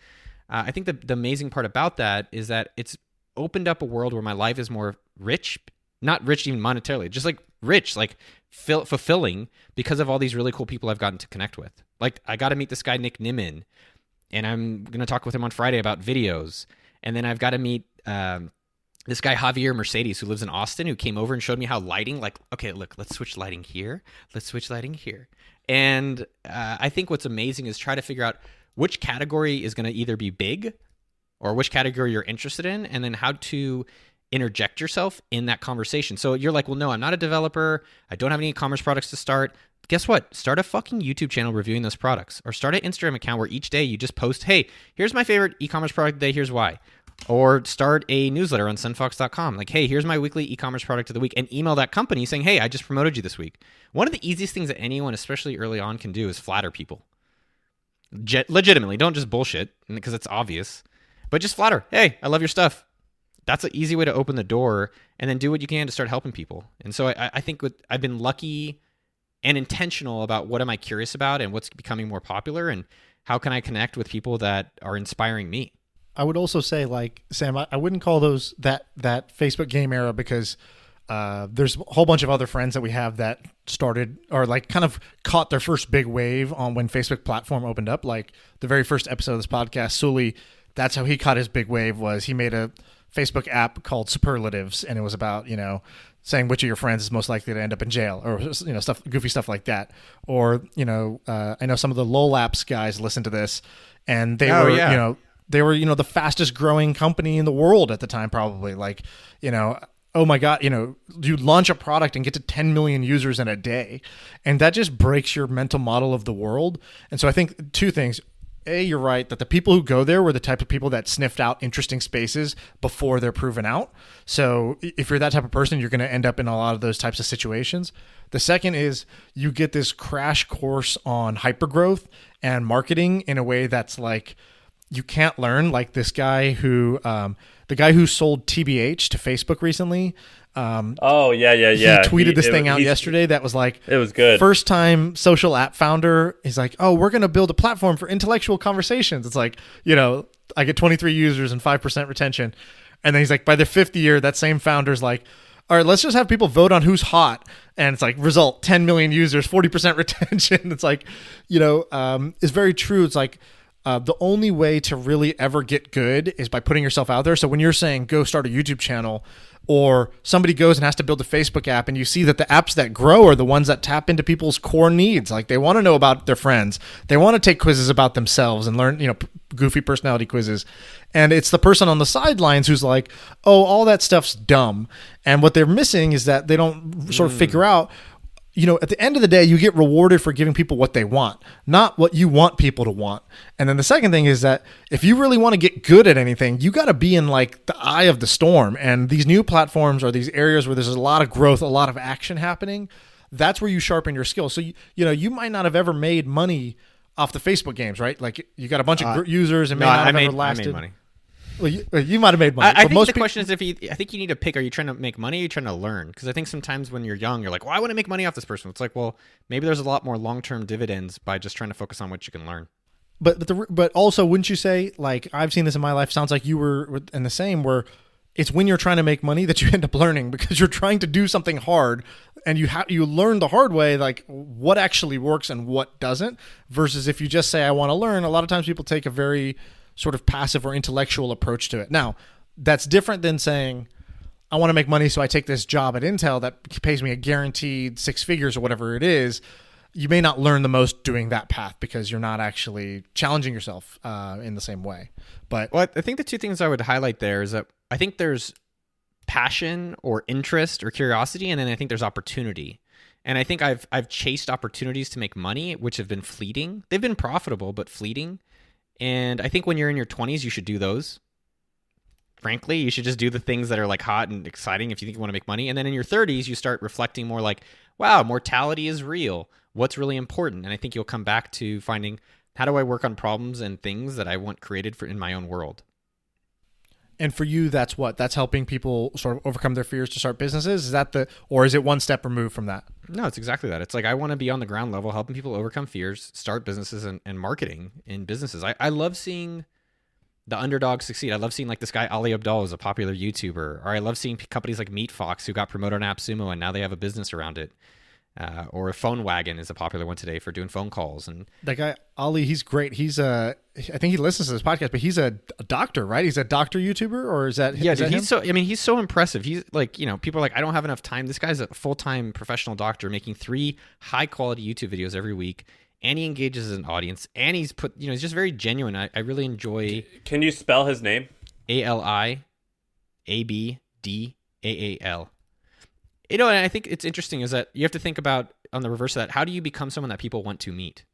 I think the amazing part about that is that it's opened up a world where my life is more rich, not rich even monetarily, just like rich, like fulfilling because of all these really cool people I've gotten to connect with. Like I got to meet this guy, Nick Nimmin, and I'm going to talk with him on Friday about videos. And then I've got to meet this guy, Javier Mercedes, who lives in Austin, who came over and showed me how lighting, like, okay, look, let's switch lighting here. Let's switch lighting here. And I think what's amazing is try to figure out which category is going to either be big or which category you're interested in, and then how to interject yourself in that conversation. So you're like, well, no, I'm not a developer. I don't have any e-commerce products to start. Guess what? Start a fucking YouTube channel reviewing those products, or start an Instagram account where each day you just post, hey, here's my favorite e-commerce product today, here's why. Or start a newsletter on sunfox.com. Like, hey, here's my weekly e-commerce product of the week, and email that company saying, hey, I just promoted you this week. One of the easiest things that anyone, especially early on, can do is flatter people. Legitimately, don't just bullshit, because it's obvious, but just flatter. Hey, I love your stuff. That's an easy way to open the door, and then do what you can to start helping people. And so I think I've been lucky and intentional about what am I curious about and what's becoming more popular and how can I connect with people that are inspiring me. I would also say, like, Sam, I wouldn't call those that Facebook game era, because there's a whole bunch of other friends that we have that started or like kind of caught their first big wave on when Facebook platform opened up. Like the very first episode of this podcast, Sully, that's how he caught his big wave, was he made a Facebook app called Superlatives, and it was about, saying which of your friends is most likely to end up in jail, or goofy stuff like that. Or I know some of the LOL apps guys listen to this, and they they were the fastest growing company in the world at the time, probably. Like, oh my God, you launch a product and get to 10 million users in a day, and that just breaks your mental model of the world. And so I think two things. A, you're right that the people who go there were the type of people that sniffed out interesting spaces before they're proven out. So if you're that type of person, you're going to end up in a lot of those types of situations. The second is you get this crash course on hypergrowth and marketing in a way that's like you can't learn. Like this guy the guy who sold TBH to Facebook recently. He tweeted this thing out yesterday that was like, it was good. First time social app founder. He's like, oh, we're going to build a platform for intellectual conversations. It's like, I get 23 users and 5% retention. And then he's like, by the fifth year, that same founder's like, all right, let's just have people vote on who's hot. And it's like, result, 10 million users, 40% retention. It's like, it's very true. It's like, the only way to really ever get good is by putting yourself out there. So when you're saying go start a YouTube channel, or somebody goes and has to build a Facebook app, and you see that the apps that grow are the ones that tap into people's core needs. Like they want to know about their friends. They want to take quizzes about themselves and learn, goofy personality quizzes. And it's the person on the sidelines who's like, oh, all that stuff's dumb. And what they're missing is that they don't sort of figure out, at the end of the day, you get rewarded for giving people what they want, not what you want people to want. And then the second thing is that if you really want to get good at anything, you got to be in like the eye of the storm. And these new platforms are these areas where there's a lot of growth, a lot of action happening. That's where you sharpen your skills. So, you might not have ever made money off the Facebook games, right? Like you got a bunch of users and ever lasted. I made money. Well, you might have made money. I think the question is I think you need to pick, are you trying to make money or are you trying to learn? Because I think sometimes when you're young, you're like, well, I want to make money off this person. It's like, well, maybe there's a lot more long-term dividends by just trying to focus on what you can learn. But also, wouldn't you say, like, I've seen this in my life, sounds like you were in the same, where it's when you're trying to make money that you end up learning, because you're trying to do something hard and you learn the hard way, like what actually works and what doesn't, versus if you just say, I want to learn. A lot of times people take a very sort of passive or intellectual approach to it. Now, that's different than saying, I want to make money, so I take this job at Intel that pays me a guaranteed 6 figures or whatever it is. You may not learn the most doing that path because you're not actually challenging yourself in the same way. But I think the two things I would highlight there is that I think there's passion or interest or curiosity, and then I think there's opportunity. And I think I've chased opportunities to make money, which have been fleeting. They've been profitable, but fleeting. And I think when you're in your 20s, you should do those. frankly, you should just do the things that are like hot and exciting if you think you want to make money. And then in your 30s, you start reflecting more like, wow, mortality is real. What's really important? And I think you'll come back to finding, how do I work on problems and things that I want created for in my own world? And for you, that's what? That's helping people sort of overcome their fears to start businesses? Is that or is it one step removed from that? No, it's exactly that. It's like, I want to be on the ground level, helping people overcome fears, start businesses and marketing in businesses. I love seeing the underdog succeed. I love seeing like this guy, Ali Abdal, is a popular YouTuber, or I love seeing companies like Meat Fox who got promoted on AppSumo and now they have a business around it. Or Phone Wagon is a popular one today for doing phone calls. And that guy Ali, he's great. He's I think he listens to this podcast, but he's a doctor, right? He's a doctor YouTuber, or is that? Yeah, is that dude, him? he's so impressive. He's like, people are like, I don't have enough time. This guy's a full-time professional doctor making 3 high-quality YouTube videos every week, and he engages an audience, and he's he's just very genuine. I really enjoy. Can you spell his name? AliAbdal. And I think it's interesting is that you have to think about, on the reverse of that, how do you become someone that people want to meet?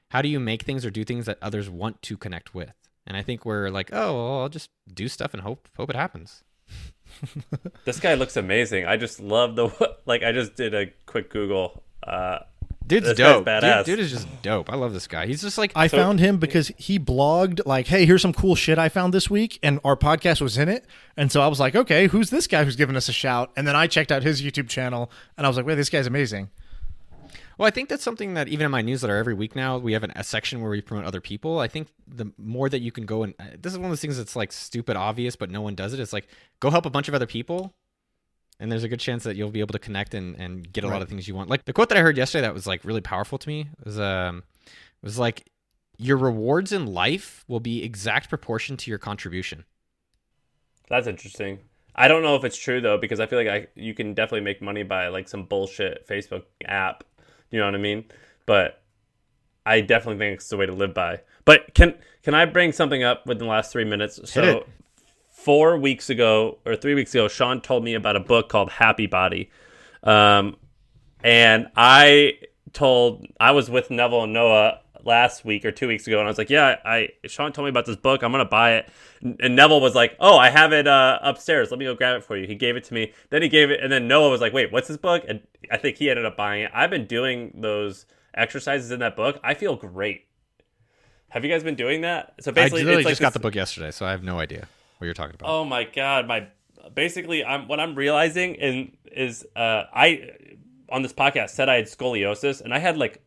How do you make things or do things that others want to connect with? And I think we're like, oh, well, I'll just do stuff and hope it happens. This guy looks amazing. I just love I just did a quick Google. Dude's dope. Dude is just dope. I love this guy. He's just like... I found him because he blogged like, hey, here's some cool shit I found this week, and our podcast was in it. And so I was like, okay, who's this guy who's giving us a shout? And then I checked out his YouTube channel, and I was like, wait, this guy's amazing. Well, I think that's something that even in my newsletter every week now, we have a section where we promote other people. I think the more that you can go and... This is one of those things that's like stupid obvious, but no one does it. It's like, go help a bunch of other people, and there's a good chance that you'll be able to connect and get a lot of things you want. Like the quote that I heard yesterday that was like really powerful to me was like, your rewards in life will be exact proportion to your contribution. That's interesting. I don't know if it's true though, because I feel like you can definitely make money by like some bullshit Facebook app. You know what I mean? But I definitely think it's the way to live by. But can I bring something up within the last 3 minutes? So 4 weeks ago or 3 weeks ago, Sean told me about a book called Happy Body. And I was with Neville and Noah last week or 2 weeks ago, and I was like, yeah, Sean told me about this book. I'm going to buy it. And Neville was like, oh, I have it upstairs. Let me go grab it for you. He gave it to me. Then he gave it, and then Noah was like, wait, what's this book? And I think he ended up buying it. I've been doing those exercises in that book. I feel great. Have you guys been doing that? So basically, I literally it's like just got the book yesterday, so I have no idea what you're talking about. Oh my God. What I'm realizing is I on this podcast said I had scoliosis, and I had like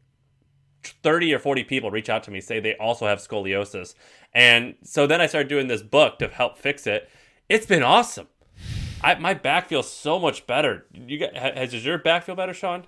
30 or 40 people reach out to me, say they also have scoliosis. And so then I started doing this book to help fix it. It's been awesome. My back feels so much better. Does your back feel better, Sean?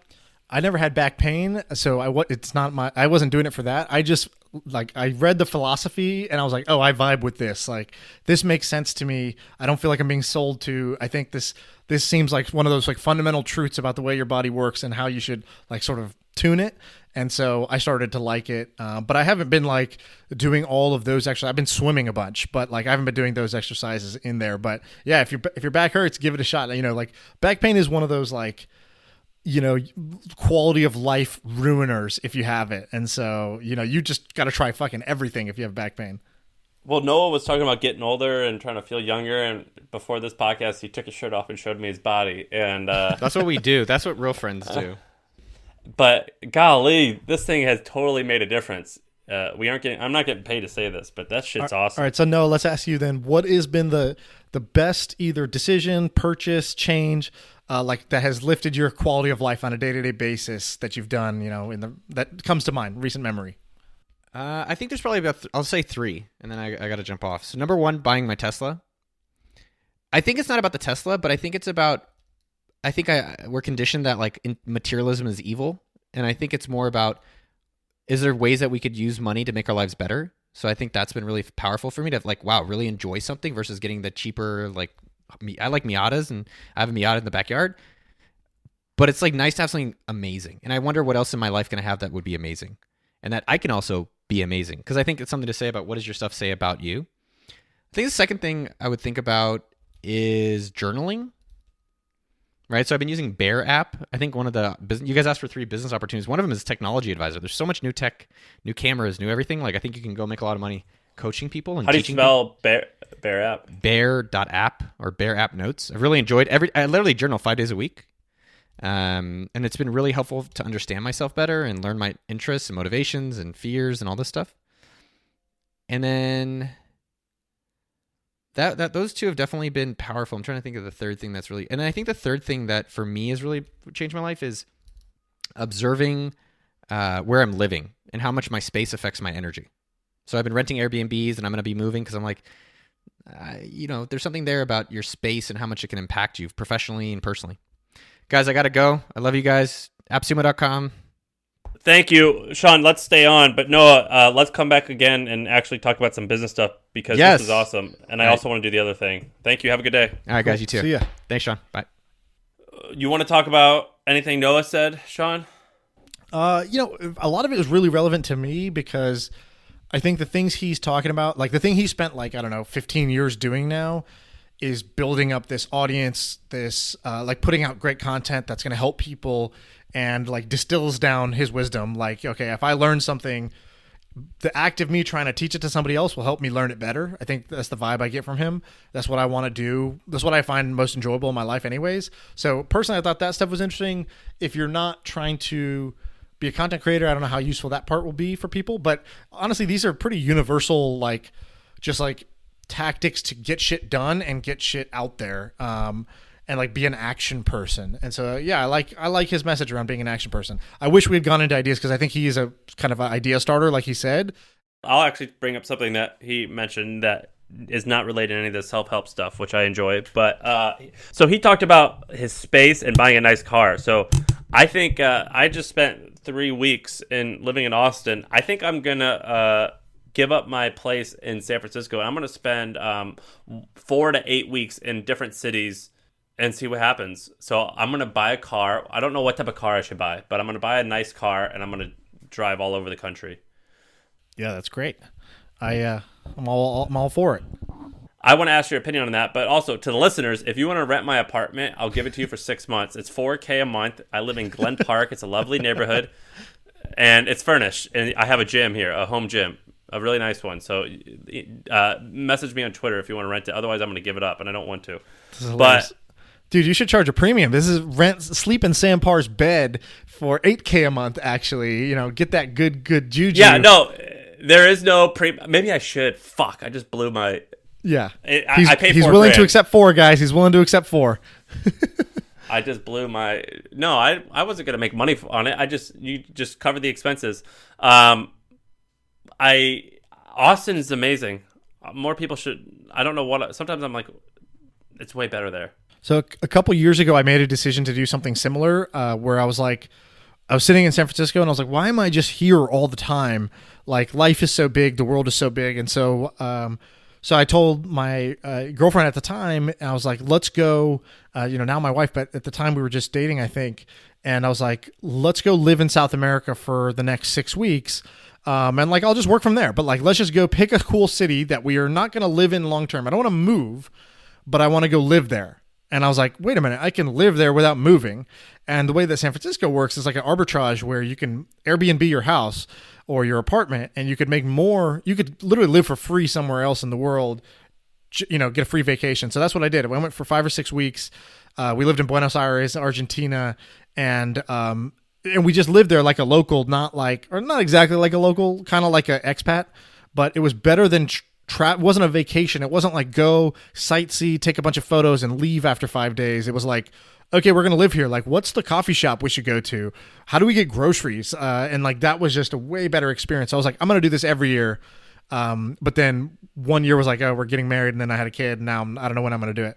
I never had back pain, so I wasn't doing it for that. I just I read the philosophy and I was like, oh, I vibe with this. Like, this makes sense to me. I don't feel like I'm being sold to. I think this seems like one of those like fundamental truths about the way your body works and how you should like sort of tune it. And so I started to like it. But I haven't been like doing all of those exercises. I've been swimming a bunch, but like I haven't been doing those exercises in there. But yeah, if your back hurts, give it a shot. Like back pain is one of those like, quality of life ruiners if you have it. And so, you just got to try fucking everything if you have back pain. Well, Noah was talking about getting older and trying to feel younger. And before this podcast, he took his shirt off and showed me his body. And that's what we do. That's what real friends do. But golly, this thing has totally made a difference. I'm not getting paid to say this, but that shit's awesome. All right. So Noah, let's ask you then, what has been the best either decision, purchase, change, like that has lifted your quality of life on a day-to-day basis that you've done, that comes to mind, recent memory? I think there's probably I'll say 3, and then I got to jump off. So number 1, buying my Tesla. I think it's not about the Tesla, but I think it's about, we're conditioned that like materialism is evil. And I think it's more about, is there ways that we could use money to make our lives better? So I think that's been really powerful for me to like, wow, really enjoy something versus getting the cheaper, like, I like Miatas and I have a Miata in the backyard, but it's like nice to have something amazing. And I wonder what else in my life can I have that would be amazing and that I can also be amazing. Cause I think it's something to say about what does your stuff say about you? I think the second thing I would think about is journaling, right? So I've been using Bear app. I think one of the you guys asked for 3 business opportunities. One of them is technology advisor. There's so much new tech, new cameras, new everything. Like I think you can go make a lot of money coaching people and How do you teaching spell Bear App? Bear.app or Bear App Notes. I've really enjoyed I literally journal 5 days a week. And it's been really helpful to understand myself better and learn my interests and motivations and fears and all this stuff. And then that those two have definitely been powerful. I'm trying to think of the third thing that's really, and I think the third thing that for me has really changed my life is observing where I'm living and how much my space affects my energy. So I've been renting Airbnbs, and I'm going to be moving because I'm like, there's something there about your space and how much it can impact you professionally and personally. Guys, I got to go. I love you guys. AppSumo.com. Thank you, Sean. Let's stay on, but Noah, let's come back again and actually talk about some business stuff because this is awesome. And I also want to do the other thing. Thank you. Have a good day. All right, guys. You too. See ya. Thanks, Sean. Bye. You want to talk about anything Noah said, Sean? A lot of it is really relevant to me because I think the things he's talking about, like the thing he spent 15 years doing now, is building up this audience, this putting out great content that's going to help people, and distills down his wisdom. Like, okay, if I learn something, the act of me trying to teach it to somebody else will help me learn it better. I think that's the vibe I get from him. That's what I want to do. That's what I find most enjoyable in my life anyways. So personally, I thought that stuff was interesting. If you're not trying to be a content creator, I don't know how useful that part will be for people, but honestly, these are pretty universal, tactics to get shit done and get shit out there, and be an action person. And so, yeah, I like his message around being an action person. I wish we had gone into ideas because I think he is a kind of an idea starter, like he said. I'll actually bring up something that he mentioned that is not related to any of the self-help stuff, which I enjoy. But so he talked about his space and buying a nice car. So I think I just spent 3 weeks living in Austin. I think I'm gonna give up my place in San Francisco, and I'm gonna spend 4 to 8 weeks in different cities and see what happens. So I'm gonna buy a car. I don't know what type of car I should buy, but I'm gonna buy a nice car and I'm gonna drive all over the country. Yeah, that's great. I'm all for it. I want to ask your opinion on that, but also to the listeners, if you want to rent my apartment, I'll give it to you for 6 months. It's $4,000 a month. I live in Glen Park. It's a lovely neighborhood, and it's furnished. And I have a gym here, a home gym, a really nice one. So message me on Twitter if you want to rent it. Otherwise, I'm going to give it up, and I don't want to. But dude, you should charge a premium. This is sleep in Sam Parr's bed for $8,000 a month. Actually, get that good juju. Yeah, no, there is no Maybe I should. Fuck, I just blew my. Yeah, I paid. He's willing to accept 4, guys. He's willing to accept 4. I just blew my. No, I wasn't gonna make money on it. You just cover the expenses. Austin is amazing. More people should. I don't know what. Sometimes I'm like, it's way better there. So a couple years ago, I made a decision to do something similar, where I was sitting in San Francisco, and I was like, why am I just here all the time? Like, life is so big, the world is so big, and so. So I told my girlfriend at the time, and I was like, let's go, now my wife, but at the time we were just dating, I think. And I was like, let's go live in South America for the next 6 weeks. And I'll just work from there. But let's just go pick a cool city that we are not going to live in long term. I don't want to move, but I want to go live there. And I was like, wait a minute, I can live there without moving. And the way that San Francisco works is like an arbitrage where you can Airbnb your house or your apartment, and you could make more. You could literally live for free somewhere else in the world, get a free vacation. So that's what I did. I went for 5 or 6 weeks. We lived in Buenos Aires, Argentina, and we just lived there like a local, not exactly like a local, kind of like an expat, but it was better than it wasn't a vacation. It wasn't like go sightsee, take a bunch of photos, and leave after 5 days. It was like, okay, we're going to live here. Like, what's the coffee shop we should go to? How do we get groceries? And that was just a way better experience. I was like, I'm going to do this every year. But then 1 year was like, oh, we're getting married. And then I had a kid. And now I don't know when I'm going to do it.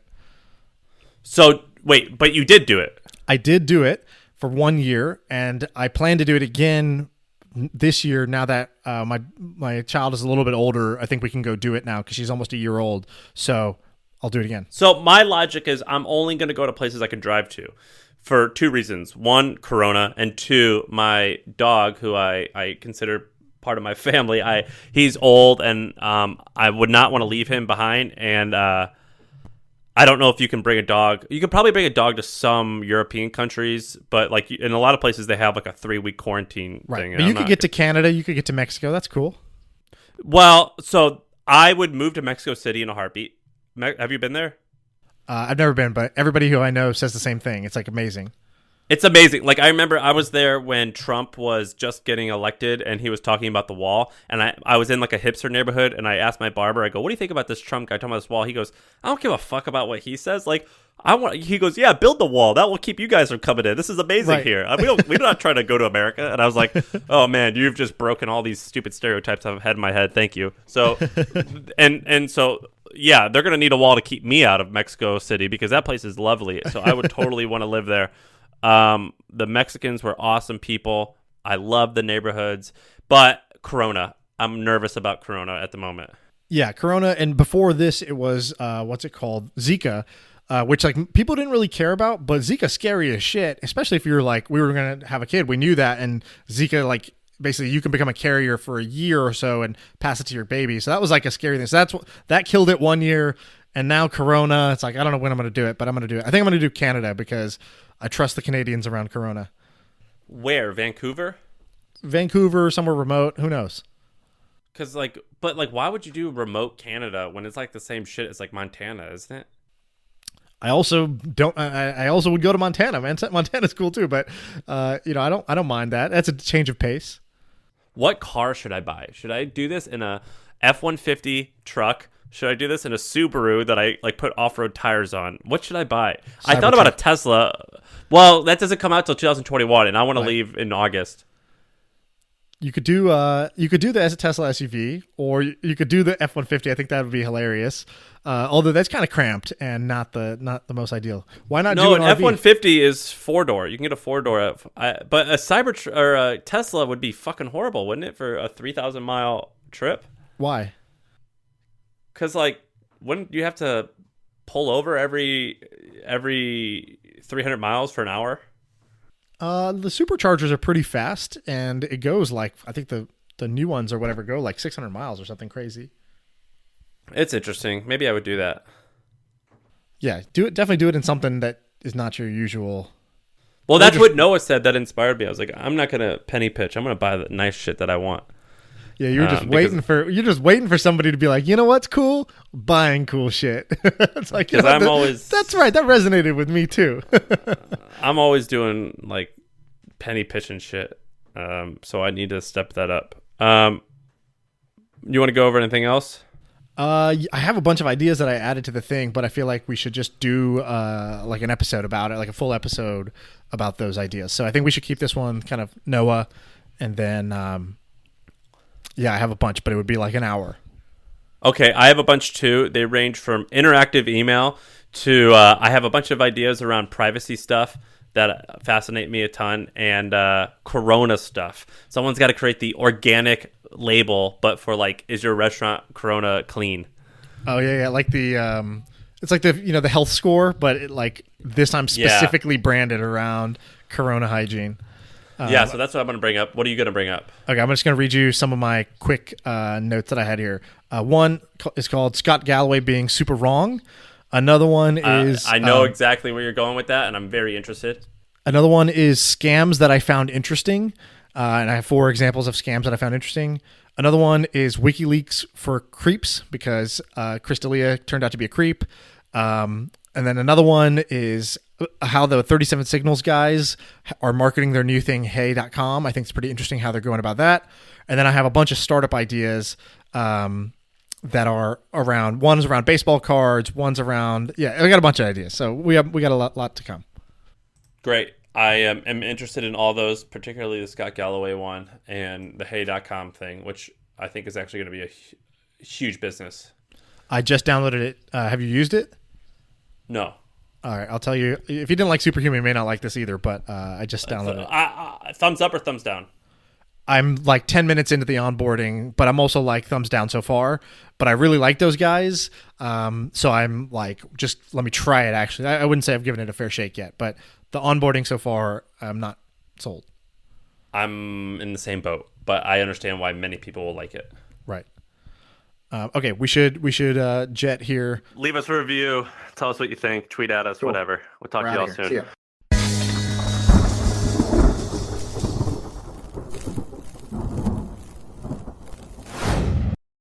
So wait, but you did do it. I did do it for 1 year. And I plan to do it again this year. Now that my child is a little bit older, I think we can go do it now because she's almost a year old. So I'll do it again. So my logic is I'm only going to go to places I can drive to for 2 reasons. 1, Corona, and 2, my dog, who I consider part of my family. He's old, and I would not want to leave him behind. And I don't know if you can bring a dog. You could probably bring a dog to some European countries, but in a lot of places they have a 3-week quarantine thing. But you could get to Canada. You could get to Mexico. That's cool. Well, so I would move to Mexico City in a heartbeat. Have you been there? I've never been, but everybody who I know says the same thing. It's like amazing. It's amazing. Like, I remember I was there when Trump was just getting elected and he was talking about the wall. And I was in like a hipster neighborhood and I asked my barber, I go, what do you think about this Trump guy talking about this wall? He goes, I don't give a fuck about what he says. Like, he goes, yeah, build the wall. That will keep you guys from coming in. This is amazing Right. here. We're not trying to go to America. And I was like, oh man, you've just broken all these stupid stereotypes I've had in my head. Thank you. So, and so, yeah, they're going to need a wall to keep me out of Mexico City because that place is lovely. So I would totally want to live there. The Mexicans were awesome people. I love the neighborhoods, but Corona, I'm nervous about Corona at the moment. Yeah, Corona, and before this, it was what's it called, Zika, which like people didn't really care about, but Zika's scary as shit. Especially if you're like, we were gonna have a kid, we knew that, and Zika, like basically you can become a carrier for a year or so and pass it to your baby. So that was like a scary thing. So that killed it 1 year, and now Corona. It's like I don't know when I'm gonna do it, but I'm gonna do it. I think I'm gonna do Canada because I trust the Canadians around Corona. Where? Vancouver, somewhere remote. Who knows? because but why would you do remote Canada when it's like the same shit as like Montana, isn't it? I also don't. I also would go to Montana. Man, Montana's cool too, but I don't mind that. That's a change of pace. What car should I buy? Should I do this in a F-150 truck? Should I do this in a Subaru that I like put off-road tires on? What should I buy? I thought about a Tesla. Well, that doesn't come out till 2021, and I want to leave in August. You could do the Tesla SUV, or you could do the F-150. I think that would be hilarious. Although that's kind of cramped and not the most ideal. Why not do an RV? F-150 is 4-door. You can get a 4-door. But a Tesla would be fucking horrible, wouldn't it, for a 3,000 mile trip? Why? Because wouldn't you have to pull over every 300 miles for an hour? The superchargers are pretty fast, and it goes like, I think the new ones or whatever go like 600 miles or something crazy. It's interesting. Maybe I would do that. Yeah, definitely do it in something that is not your usual. Well, that's what Noah said that inspired me. I was like, I'm not gonna penny pitch. I'm gonna buy the nice shit that I want. Yeah, you're just waiting for somebody to be like, you know what's cool? Buying cool shit. It's like, that's right. That resonated with me too. I'm always doing like penny pitching shit. So I need to step that up. You want to go over anything else? I have a bunch of ideas that I added to the thing, but I feel like we should just do like an episode about it, like a full episode about those ideas. So I think we should keep this one kind of Noah, and then yeah, I have a bunch, but it would be like an hour. Okay, I have a bunch too. They range from interactive email to I have a bunch of ideas around privacy stuff that fascinate me a ton, and Corona stuff. Someone's got to create the organic label, but for like, is your restaurant Corona clean? Oh yeah, like the it's like the health score, but this time specifically branded around Corona hygiene. Yeah, so that's what I'm going to bring up. What are you going to bring up? Okay, I'm just going to read you some of my quick notes that I had here. One is called Scott Galloway being super wrong. Another one is... I know exactly where you're going with that, and I'm very interested. Another one is scams that I found interesting. And I have 4 examples of scams that I found interesting. Another one is WikiLeaks for creeps, because Chris D'Elia turned out to be a creep. And then another one is how the 37 Signals guys are marketing their new thing, hey.com. I think it's pretty interesting how they're going about that. And then I have a bunch of startup ideas that are around, one's around baseball cards, one's around, I got a bunch of ideas. So we got a lot to come. Great. I am interested in all those, particularly the Scott Galloway one and the hey.com thing, which I think is actually going to be a huge business. I just downloaded it. Have you used it? No. All right, I'll tell you. If you didn't like Superhuman, you may not like this either, but I just downloaded it. Thumbs up or thumbs down? I'm like 10 minutes into the onboarding, but I'm also like thumbs down so far. But I really like those guys. So I'm like, just let me try it, actually. I wouldn't say I've given it a fair shake yet, but the onboarding so far, I'm not sold. I'm in the same boat, but I understand why many people will like it. Right. Okay, we should jet here. Leave us a review. Tell us what you think. Tweet at us, whatever. We'll talk to you all soon.